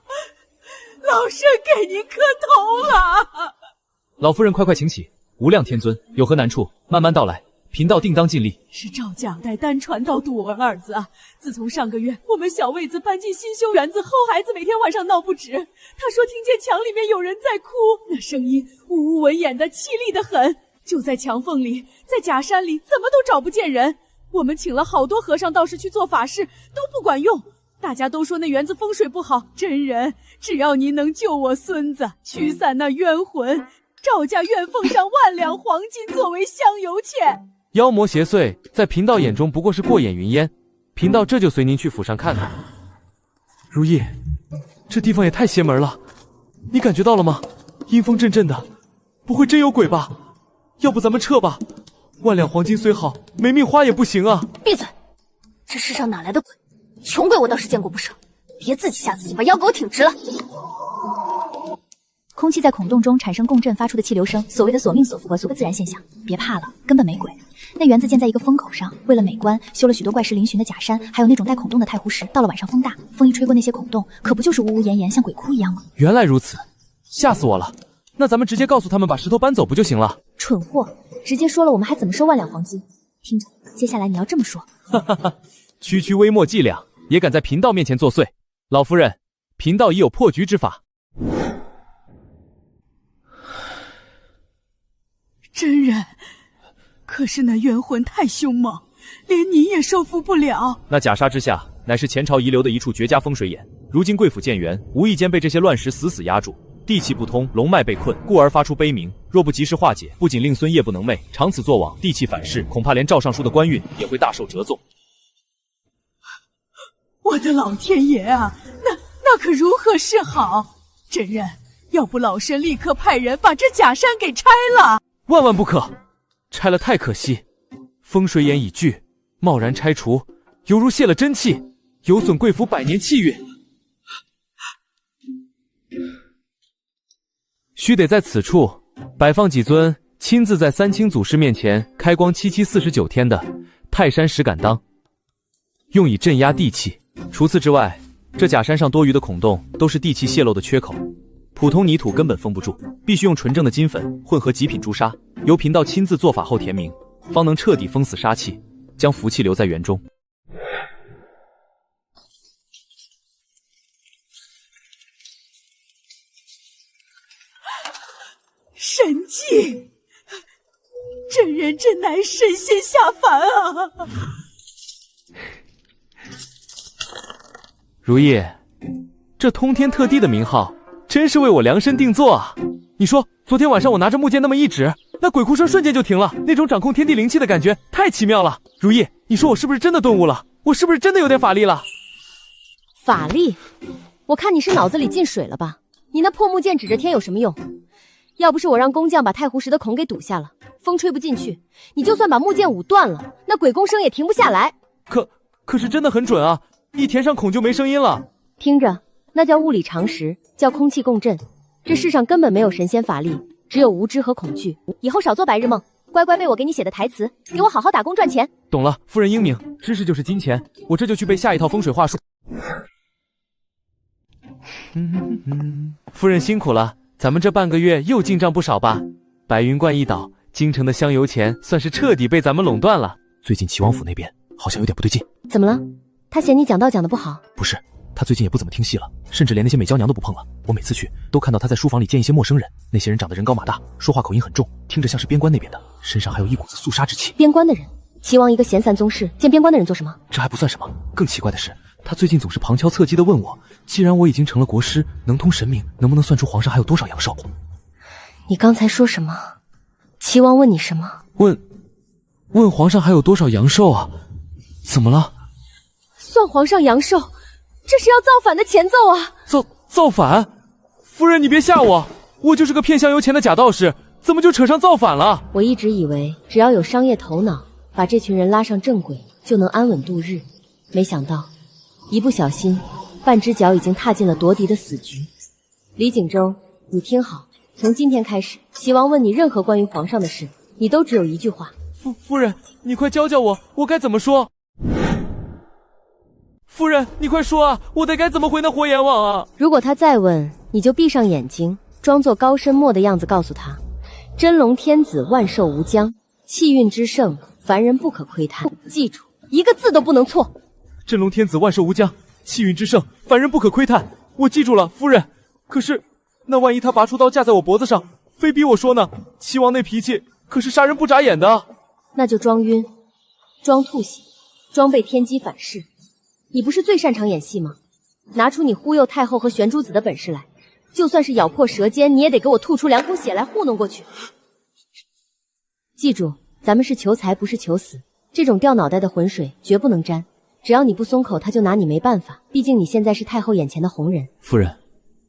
老身给您磕头了。老夫人快快请起，无量天尊，有何难处慢慢道来，贫道定当尽力。是赵将带单传道渡我儿子啊！自从上个月我们小卫子搬进新修园子后，孩子每天晚上闹不止。他说听见墙里面有人在哭，那声音呜呜文眼的，凄厉的很。就在墙缝里，在假山里，怎么都找不见人。我们请了好多和尚道士去做法事，都不管用。大家都说那园子风水不好，真人，只要您能救我孙子，驱散那冤魂，赵家愿奉上10000两黄金作为香油钱。妖魔邪祟在贫道眼中不过是过眼云烟，贫道这就随您去府上看看。如意，这地方也太邪门了，你感觉到了吗？阴风阵阵的，不会真有鬼吧？要不咱们撤吧，10000两黄金虽好，没命花也不行啊！闭嘴！这世上哪来的鬼？穷鬼我倒是见过不少，别自己吓自己，把腰给我挺直了。空气在孔洞中产生共振发出的气流声，所谓的所命所附是个自然现象，别怕了，根本没鬼。那园子建在一个风口上，为了美观，修了许多怪石嶙峋的假山，还有那种带孔洞的太湖石。到了晚上风大，风一吹过那些孔洞，可不就是呜呜咽咽，像鬼哭一样吗？原来如此，吓死我了！那咱们直接告诉他们把石头搬走不就行了？蠢货，直接说了我们还怎么收10000两黄金？听着，接下来你要这么说。哈哈哈，区区微末伎俩，也敢在贫道面前作祟？老夫人，贫道已有破局之法。真人，可是那冤魂太凶猛，连你也收服不了。那假沙之下，乃是前朝遗留的一处绝佳风水眼，如今贵府建园，无意间被这些乱石死死压住，地气不通，龙脉被困，故而发出悲鸣。若不及时化解，不仅令孙夜不能寐，长此作往，地气反噬，恐怕连赵尚书的官运也会大受折纵。我的老天爷啊，那可如何是好？真人，要不老身立刻派人把这假山给拆了。万万不可，拆了太可惜。风水眼已聚，贸然拆除，犹如泄了真气，有损贵府100年气运。须得在此处摆放几尊亲自在三清祖师面前开光749天的泰山石敢当，用以镇压地气。除此之外，这假山上多余的孔洞都是地气泄漏的缺口，普通泥土根本封不住，必须用纯正的金粉混合极品朱砂，由贫道亲自做法后填明，方能彻底封死杀气，将福气留在园中。神迹！真人真乃神仙下凡啊！如意，这通天特地的名号真是为我量身定做啊！你说，昨天晚上我拿着木剑那么一指，那鬼哭声瞬间就停了，那种掌控天地灵气的感觉太奇妙了。如意，你说我是不是真的顿悟了？我是不是真的有点法力了？法力？我看你是脑子里进水了吧？你那破木剑指着天有什么用？要不是我让工匠把太湖石的孔给堵下了，风吹不进去，你就算把木剑舞断了，那鬼弓声也停不下来。可是真的很准啊！一填上孔就没声音了。听着，那叫物理常识，叫空气共振。这世上根本没有神仙法力，只有无知和恐惧。以后少做白日梦，乖乖背我给你写的台词，给我好好打工赚钱。懂了，夫人英明，知识就是金钱，我这就去背下一套风水话术。夫人辛苦了，咱们这半个月又进账不少吧？白云观一倒，京城的香油钱算是彻底被咱们垄断了。最近齐王府那边好像有点不对劲。怎么了？他嫌你讲道讲得不好？不是，他最近也不怎么听戏了，甚至连那些美娇娘都不碰了。我每次去都看到他在书房里见一些陌生人，那些人长得人高马大，说话口音很重，听着像是边关那边的，身上还有一股子肃杀之气。边关的人？齐王一个闲散宗室，见边关的人做什么？这还不算什么，更奇怪的是，他最近总是旁敲侧击地问我，既然我已经成了国师，能通神明，能不能算出皇上还有多少阳寿？你刚才说什么？齐王问你什么？问皇上还有多少阳寿啊？怎么了？算皇上阳寿，这是要造反的前奏啊！造反？夫人你别吓我，我就是个骗香油钱的假道士，怎么就扯上造反了？我一直以为只要有商业头脑，把这群人拉上正轨，就能安稳度日。没想到一不小心，半只脚已经踏进了夺嫡的死局。李景州，你听好，从今天开始，齐王问你任何关于皇上的事，你都只有一句话。夫人，你快教教我，我该怎么说？夫人，你快说啊，我得该怎么回那火阎王啊？如果他再问，你就闭上眼睛，装作高深默的样子，告诉他：真龙天子万寿无疆，气运之盛，凡人不可窥探。记住，一个字都不能错。真龙天子万寿无疆，气运之盛，凡人不可窥探。我记住了，夫人。可是，那万一他拔出刀架在我脖子上，非逼我说呢？齐王那脾气可是杀人不眨眼的。那就装晕，装吐血，装被天机反噬。你不是最擅长演戏吗？拿出你忽悠太后和玄珠子的本事来，就算是咬破舌尖，你也得给我吐出2口血来糊弄过去。记住，咱们是求财不是求死，这种掉脑袋的浑水绝不能沾。只要你不松口，他就拿你没办法。毕竟你现在是太后眼前的红人。夫人，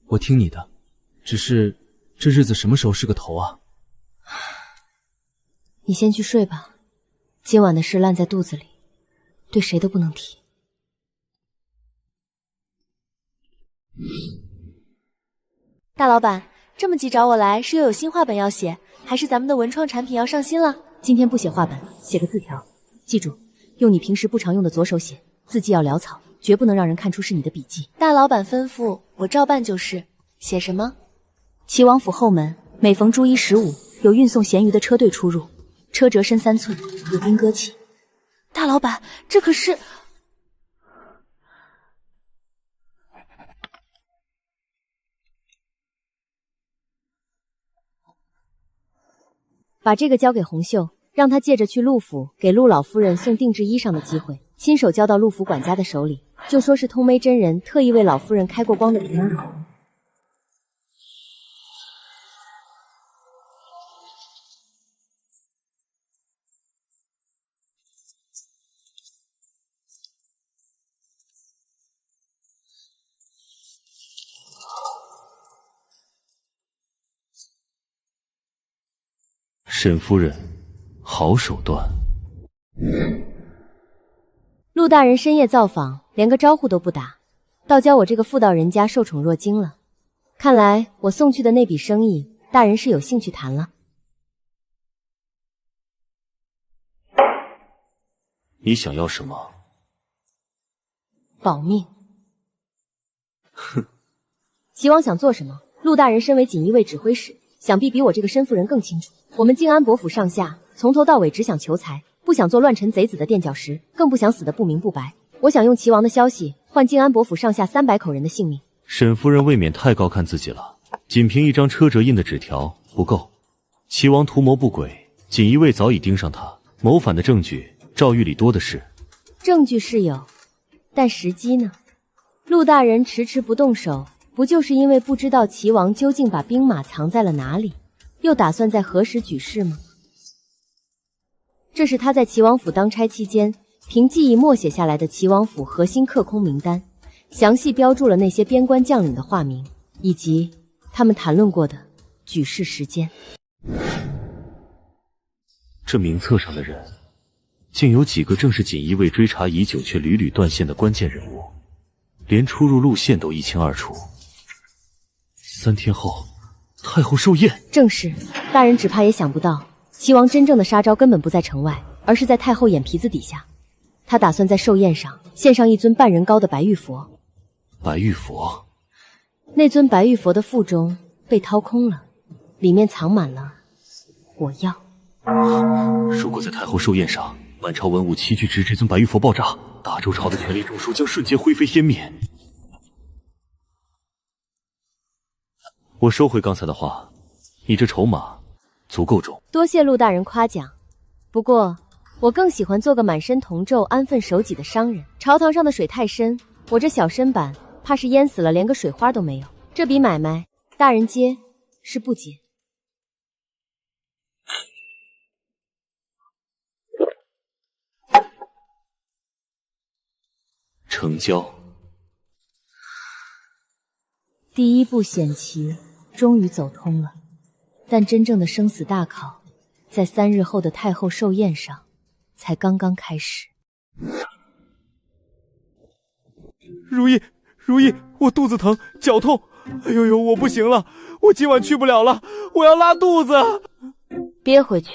我听你的，只是这日子什么时候是个头啊？你先去睡吧，今晚的事烂在肚子里，对谁都不能提。大老板，这么急找我来，是又有新画本要写，还是咱们的文创产品要上新了？今天不写画本，写个字条，记住，用你平时不常用的左手写，字迹要潦草，绝不能让人看出是你的笔记。大老板吩咐，我照办就是。写什么？齐王府后门，每逢初一15，有运送咸鱼的车队出入，车辙深3寸，有兵戈起。大老板，这可是……把这个交给洪秀，让他借着去陆府给陆老夫人送定制衣裳的机会，亲手交到陆府管家的手里，就说是通梅真人特意为老夫人开过光的平安口。沈夫人，好手段。陆大人深夜造访，连个招呼都不打，倒教我这个妇道人家受宠若惊了。看来我送去的那笔生意，大人是有兴趣谈了。你想要什么？保命。哼。齐王想做什么？陆大人身为锦衣卫指挥使，想必比我这个申夫人更清楚。我们靖安伯府上下从头到尾只想求财，不想做乱臣贼子的垫脚石，更不想死得不明不白。我想用齐王的消息换靖安伯府上下300口人的性命。沈夫人未免太高看自己了，仅凭一张车辙印的纸条不够。齐王图谋不轨，锦衣卫早已盯上他，谋反的证据赵狱里多的是。证据是有，但时机呢？陆大人迟迟不动手，不就是因为不知道齐王究竟把兵马藏在了哪里，又打算在何时举事吗？这是他在齐王府当差期间凭记忆默写下来的齐王府核心客空名单，详细标注了那些边关将领的化名，以及他们谈论过的举事时间。这名册上的人，竟有几个正是锦衣卫追查已久却屡屡断线的关键人物，连出入路线都一清二楚。3天后，太后寿宴。正是，大人只怕也想不到，齐王真正的杀招根本不在城外，而是在太后眼皮子底下。他打算在寿宴上献上一尊半人高的白玉佛。白玉佛？那尊白玉佛的腹中被掏空了，里面藏满了火药。如果在太后寿宴上，满朝文武齐聚支这尊白玉佛爆炸，大周朝的权力中枢将瞬间灰飞烟灭。我收回刚才的话，你这筹码足够重。多谢陆大人夸奖，不过我更喜欢做个满身铜咒、安分守己的商人。朝堂上的水太深，我这小身板怕是淹死了，连个水花都没有。这笔买卖，大人接是不接？成交。第一步险棋终于走通了，但真正的生死大考，在3日后的太后寿宴上才刚刚开始。如意，我肚子疼，脚痛，哎呦呦，我不行了，我今晚去不了了，我要拉肚子。憋回去。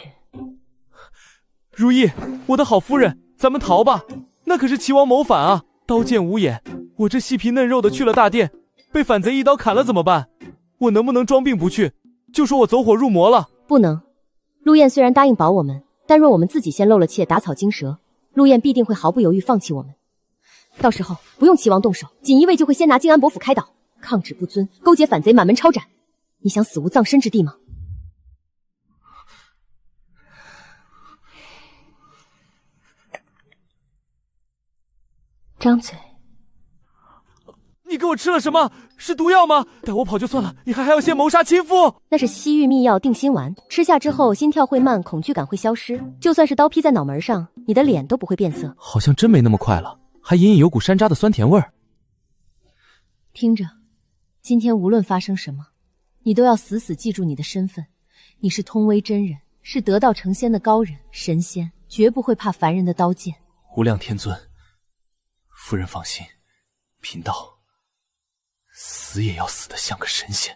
如意，我的好夫人，咱们逃吧，那可是齐王谋反啊，刀剑无眼，我这细皮嫩肉的去了大殿，被反贼一刀砍了怎么办？我能不能装病不去，就说我走火入魔了？不能。陆燕虽然答应保我们，但若我们自己先露了怯，打草惊蛇，陆燕必定会毫不犹豫放弃我们。到时候不用齐王动手，锦衣卫就会先拿靖安伯府开导，抗旨不遵，勾结反贼，满门抄斩。你想死无葬身之地吗？张嘴。你给我吃了什么？是毒药吗？带我跑就算了，你还要先谋杀亲夫？那是西域秘药定心丸，吃下之后心跳会慢，恐惧感会消失，就算是刀劈在脑门上，你的脸都不会变色。好像真没那么快了，还隐隐有股山楂的酸甜味儿。听着，今天无论发生什么，你都要死死记住你的身份，你是通威真人，是得道成仙的高人，神仙绝不会怕凡人的刀剑。无量天尊，夫人放心，贫道死也要死得像个神仙。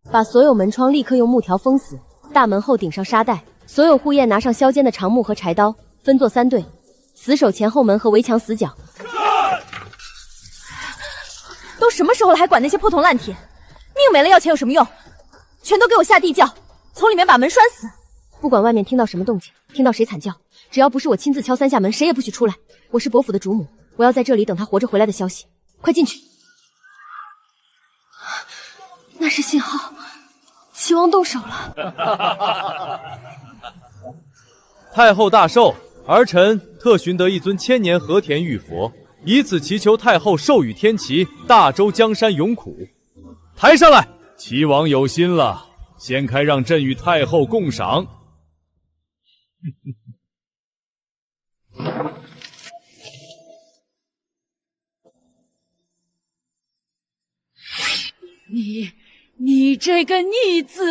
把所有门窗立刻用木条封死，大门后顶上沙袋，所有护验拿上削尖的长木和柴刀，分作3队，死守前后门和围墙死角。都什么时候了，还管那些破铜烂铁？命没了要钱有什么用？全都给我下地窖，从里面把门拴死！不管外面听到什么动静，听到谁惨叫，只要不是我亲自敲3下门，谁也不许出来。我是伯府的主母，我要在这里等他活着回来的消息。快进去！那是信号，齐王动手了。太后大寿，儿臣特寻得一尊千年和田玉佛，以此祈求太后授予天齐，大周江山永苦。抬上来！齐王有心了，掀开让朕与太后共赏。你这个逆子！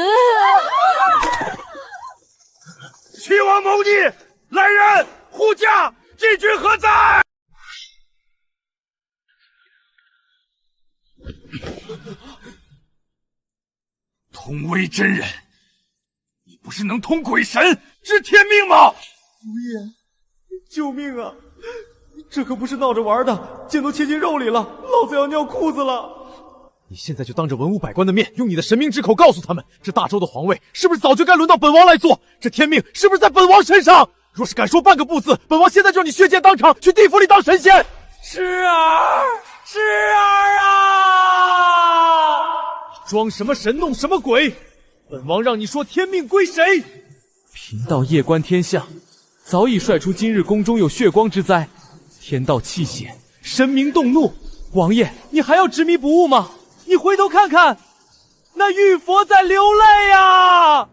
齐王谋逆，来人护驾！禁军何在？通威真人，你不是能通鬼神、知天命吗？如意，救命啊！这可不是闹着玩的，剑都切进肉里了，老子要尿裤子了！你现在就当着文武百官的面，用你的神明之口告诉他们，这大周的皇位是不是早就该轮到本王来做？这天命是不是在本王身上？若是敢说半个不字，本王现在就让你血溅当场，去地府里当神仙！是儿啊！装什么神，弄什么鬼？本王让你说天命归谁？贫道夜观天象，早已率出今日宫中有血光之灾，天道泣血，神明动怒。王爷，你还要执迷不悟吗？你回头看看，那玉佛在流泪啊！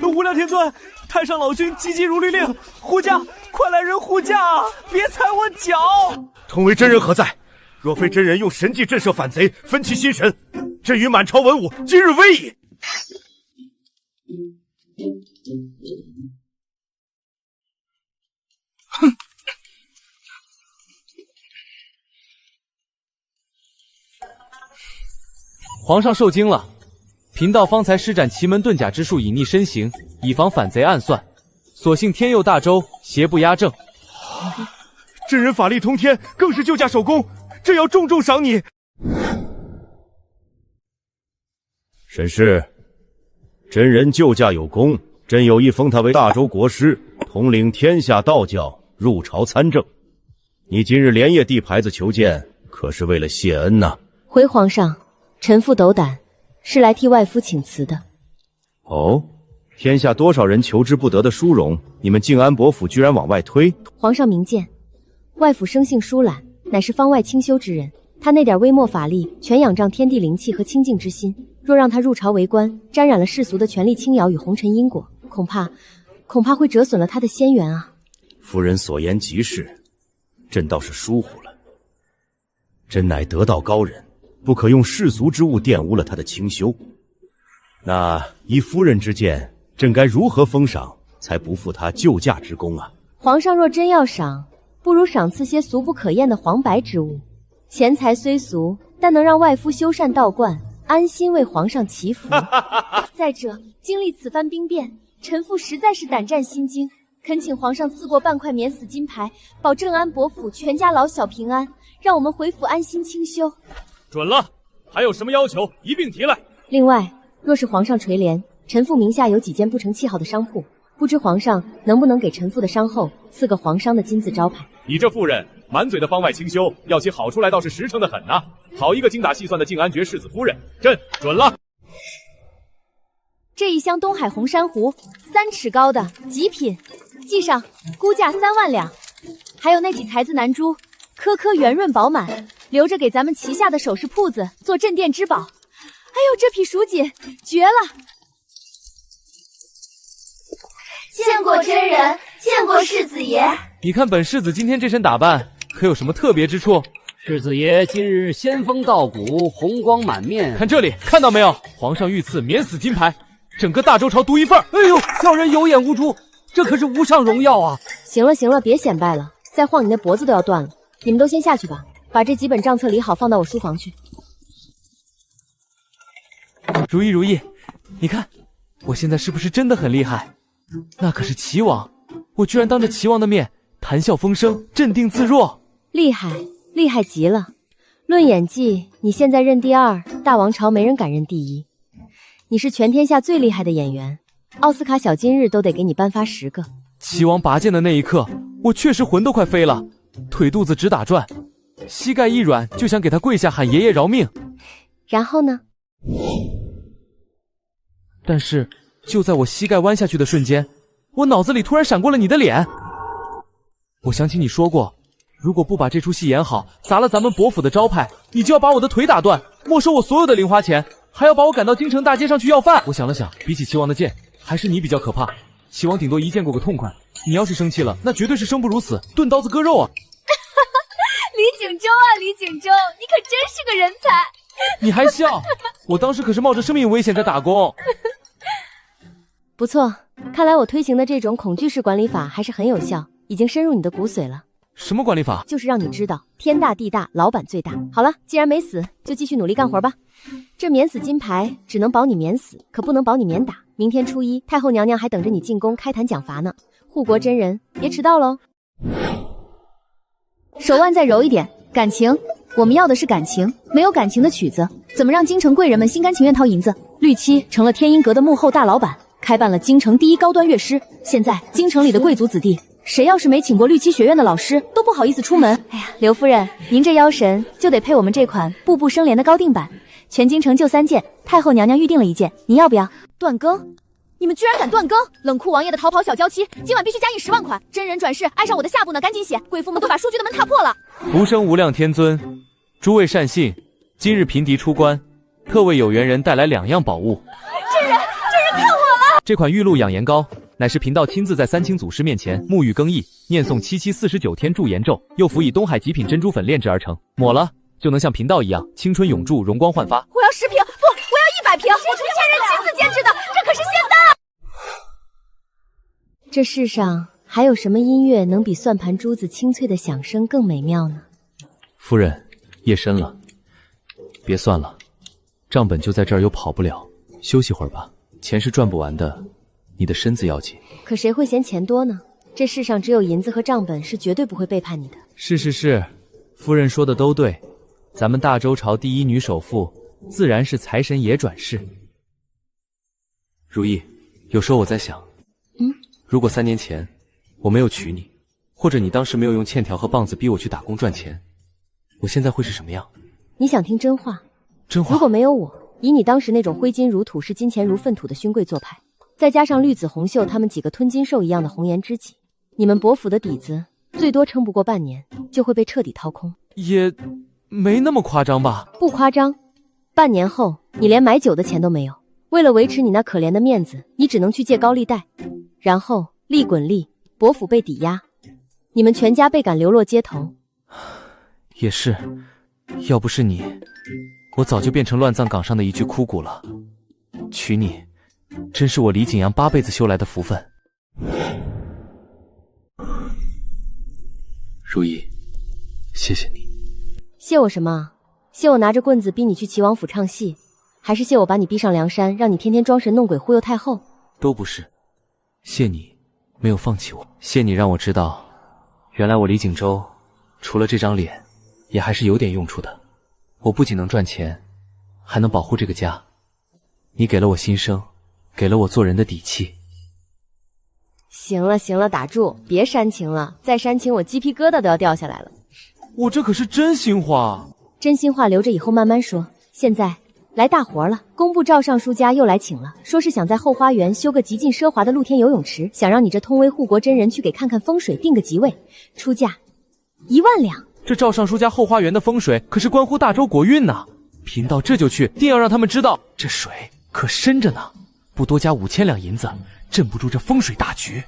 无量天尊，太上老君急急如律令，护驾，快来人护驾啊！别踩我脚！通威真人何在？若非真人用神迹震慑反贼，分其心神，朕与满朝文武今日危矣！哼！皇上受惊了，贫道方才施展奇门遁甲之术，隐匿身形，以防反贼暗算。所幸天佑大周，邪不压正。真人法力通天，更是救驾首功，朕要重重赏你。沈氏，真人救驾有功，朕有意封他为大周国师，统领天下道教，入朝参政。你今日连夜递牌子求见，可是为了谢恩呐？回皇上，臣妇斗胆，是来替外夫请辞的。哦，天下多少人求之不得的殊荣，你们靖安伯府居然往外推？皇上明鉴，外府生性疏懒，乃是方外清修之人。他那点微末法力，全仰仗天地灵气和清净之心。若让他入朝为官，沾染了世俗的权力轻徭与红尘因果，恐怕恐怕会折损了他的仙缘啊。夫人所言极是，朕倒是疏忽了。朕乃得道高人，不可用世俗之物玷污了他的清修。那依夫人之见，朕该如何封赏，才不负他救驾之功啊？皇上若真要赏，不如赏赐些俗不可厌的黄白之物。钱财虽俗，但能让外夫修缮道观，安心为皇上祈福。再者，经历此番兵变，臣妇实在是胆战心惊，恳请皇上赐过半块免死金牌，保正安伯府全家老小平安，让我们回府安心清修。准了，还有什么要求一并提来。另外，若是皇上垂怜，臣妇名下有几间不成气号的商铺，不知皇上能不能给臣妇的商后赐个皇商的金字招牌？你这妇人满嘴的方外清修，要起好处来倒是实诚的很呐。好一个精打细算的静安爵世子夫人，朕准了。这一箱东海红珊瑚，3尺高的极品，记上，估价3万两。还有那几才子南珠，颗颗圆润饱满，留着给咱们旗下的首饰铺子做镇店之宝。哎呦，这匹蜀锦绝了！见过真人，见过世子爷。你看本世子今天这身打扮，可有什么特别之处？世子爷今日仙风道骨，红光满面。看这里，看到没有？皇上御赐免死金牌，整个大周朝独一份。哎呦，小人有眼无珠，这可是无上荣耀啊！行了行了，别显摆了，再晃你那脖子都要断了。你们都先下去吧，把这几本账册理好，放到我书房去。如意如意，你看我现在是不是真的很厉害？那可是齐王，我居然当着齐王的面谈笑风生，镇定自若。厉害，厉害极了！论演技，你现在认第2，大王朝没人敢认第1。你是全天下最厉害的演员，奥斯卡小金日都得给你颁发10个。齐王拔剑的那一刻，我确实魂都快飞了，腿肚子直打转，膝盖一软就想给他跪下喊爷爷饶命。然后呢？但是就在我膝盖弯下去的瞬间，我脑子里突然闪过了你的脸。我想起你说过，如果不把这出戏演好，砸了咱们伯府的招牌，你就要把我的腿打断，没收我所有的零花钱，还要把我赶到京城大街上去要饭。我想了想，比起齐王的剑，还是你比较可怕。齐王顶多一剑过个痛快，你要是生气了，那绝对是生不如死，钝刀子割肉啊！李景州啊，李景州，你可真是个人才！你还笑？我当时可是冒着生命危险在打工。不错，看来我推行的这种恐惧式管理法还是很有效，已经深入你的骨髓了。什么管理法？就是让你知道天大地大，老板最大。好了，既然没死，就继续努力干活吧。这免死金牌只能保你免死，可不能保你免打。明天初1，太后娘娘还等着你进宫开坛讲罚呢。护国真人，别迟到喽。手腕再柔一点，感情，我们要的是感情，没有感情的曲子，怎么让京城贵人们心甘情愿掏银子？绿七成了天音阁的幕后大老板，开办了京城第1高端乐师。现在京城里的贵族子弟，谁要是没请过绿七学院的老师，都不好意思出门。哎呀，刘夫人，您这腰神就得配我们这款步步生莲的高定版，全京城就3件，太后娘娘预定了1件，您要不要？断更？你们居然敢断更！冷酷王爷的逃跑小娇妻，今晚必须加印10万款。真人转世爱上我的下部呢，赶紧写！贵妇们都把书局的门踏破了。福生无量天尊，诸位善信，今日平敌出关，特为有缘人带来2样宝物。真人看我了！这款玉露养颜膏乃是贫道亲自在3清祖师面前沐浴更易，念诵7749天驻颜咒，又辅以东海极品珍珠粉炼制而成，抹了就能像贫道一样青春永驻，容光焕发。我要10瓶，不，我要100瓶！我是前人亲自监制的，这可是仙丹。这世上还有什么音乐能比算盘珠子清脆的响声更美妙呢？夫人，夜深了，别算了，账本就在这儿，又跑不了，休息会儿吧。钱是赚不完的，你的身子要紧。可谁会嫌钱多呢？这世上只有银子和账本是绝对不会背叛你的。是，夫人说的都对，咱们大周朝第1女首富，自然是财神爷转世。如意，有时候我在想，如果3年前我没有娶你，或者你当时没有用欠条和棒子逼我去打工赚钱，我现在会是什么样？你想听真话？真话。如果没有我，以你当时那种挥金如土视金钱如粪土的勋贵做派，再加上绿子红袖他们几个吞金兽一样的红颜知己，你们伯府的底子最多撑不过半年，就会被彻底掏空。也没那么夸张吧？不夸张，半年后你连买酒的钱都没有。为了维持你那可怜的面子，你只能去借高利贷，然后利滚利，伯府被抵押，你们全家被赶流落街头。也是，要不是你，我早就变成乱葬岗上的一具枯骨了。娶你，真是我李景阳8辈子修来的福分。如意，谢谢你。谢我什么？谢我拿着棍子逼你去齐王府唱戏，还是谢我把你逼上梁山，让你天天装神弄鬼忽悠太后？都不是。谢你没有放弃我，谢你让我知道，原来我李景州除了这张脸，也还是有点用处的。我不仅能赚钱，还能保护这个家。你给了我新生，给了我做人的底气。行了行了，打住，别煽情了，再煽情我鸡皮疙瘩都要掉下来了。我这可是真心话。真心话留着以后慢慢说，现在来大活了。工部赵尚书家又来请了，说是想在后花园修个极尽奢华的露天游泳池，想让你这通威护国真人去给看看风水，定个吉位，出价1万两。这赵尚书家后花园的风水可是关乎大周国运呐！贫道这就去，定要让他们知道这水可深着呢。不多加5000两银子，镇不住这风水大局。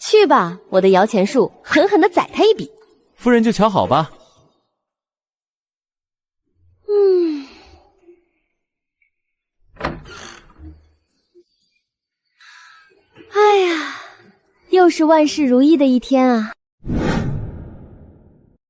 去吧，我的摇钱树，狠狠地宰他一笔。夫人就瞧好吧。哎呀，又是万事如意的一天啊！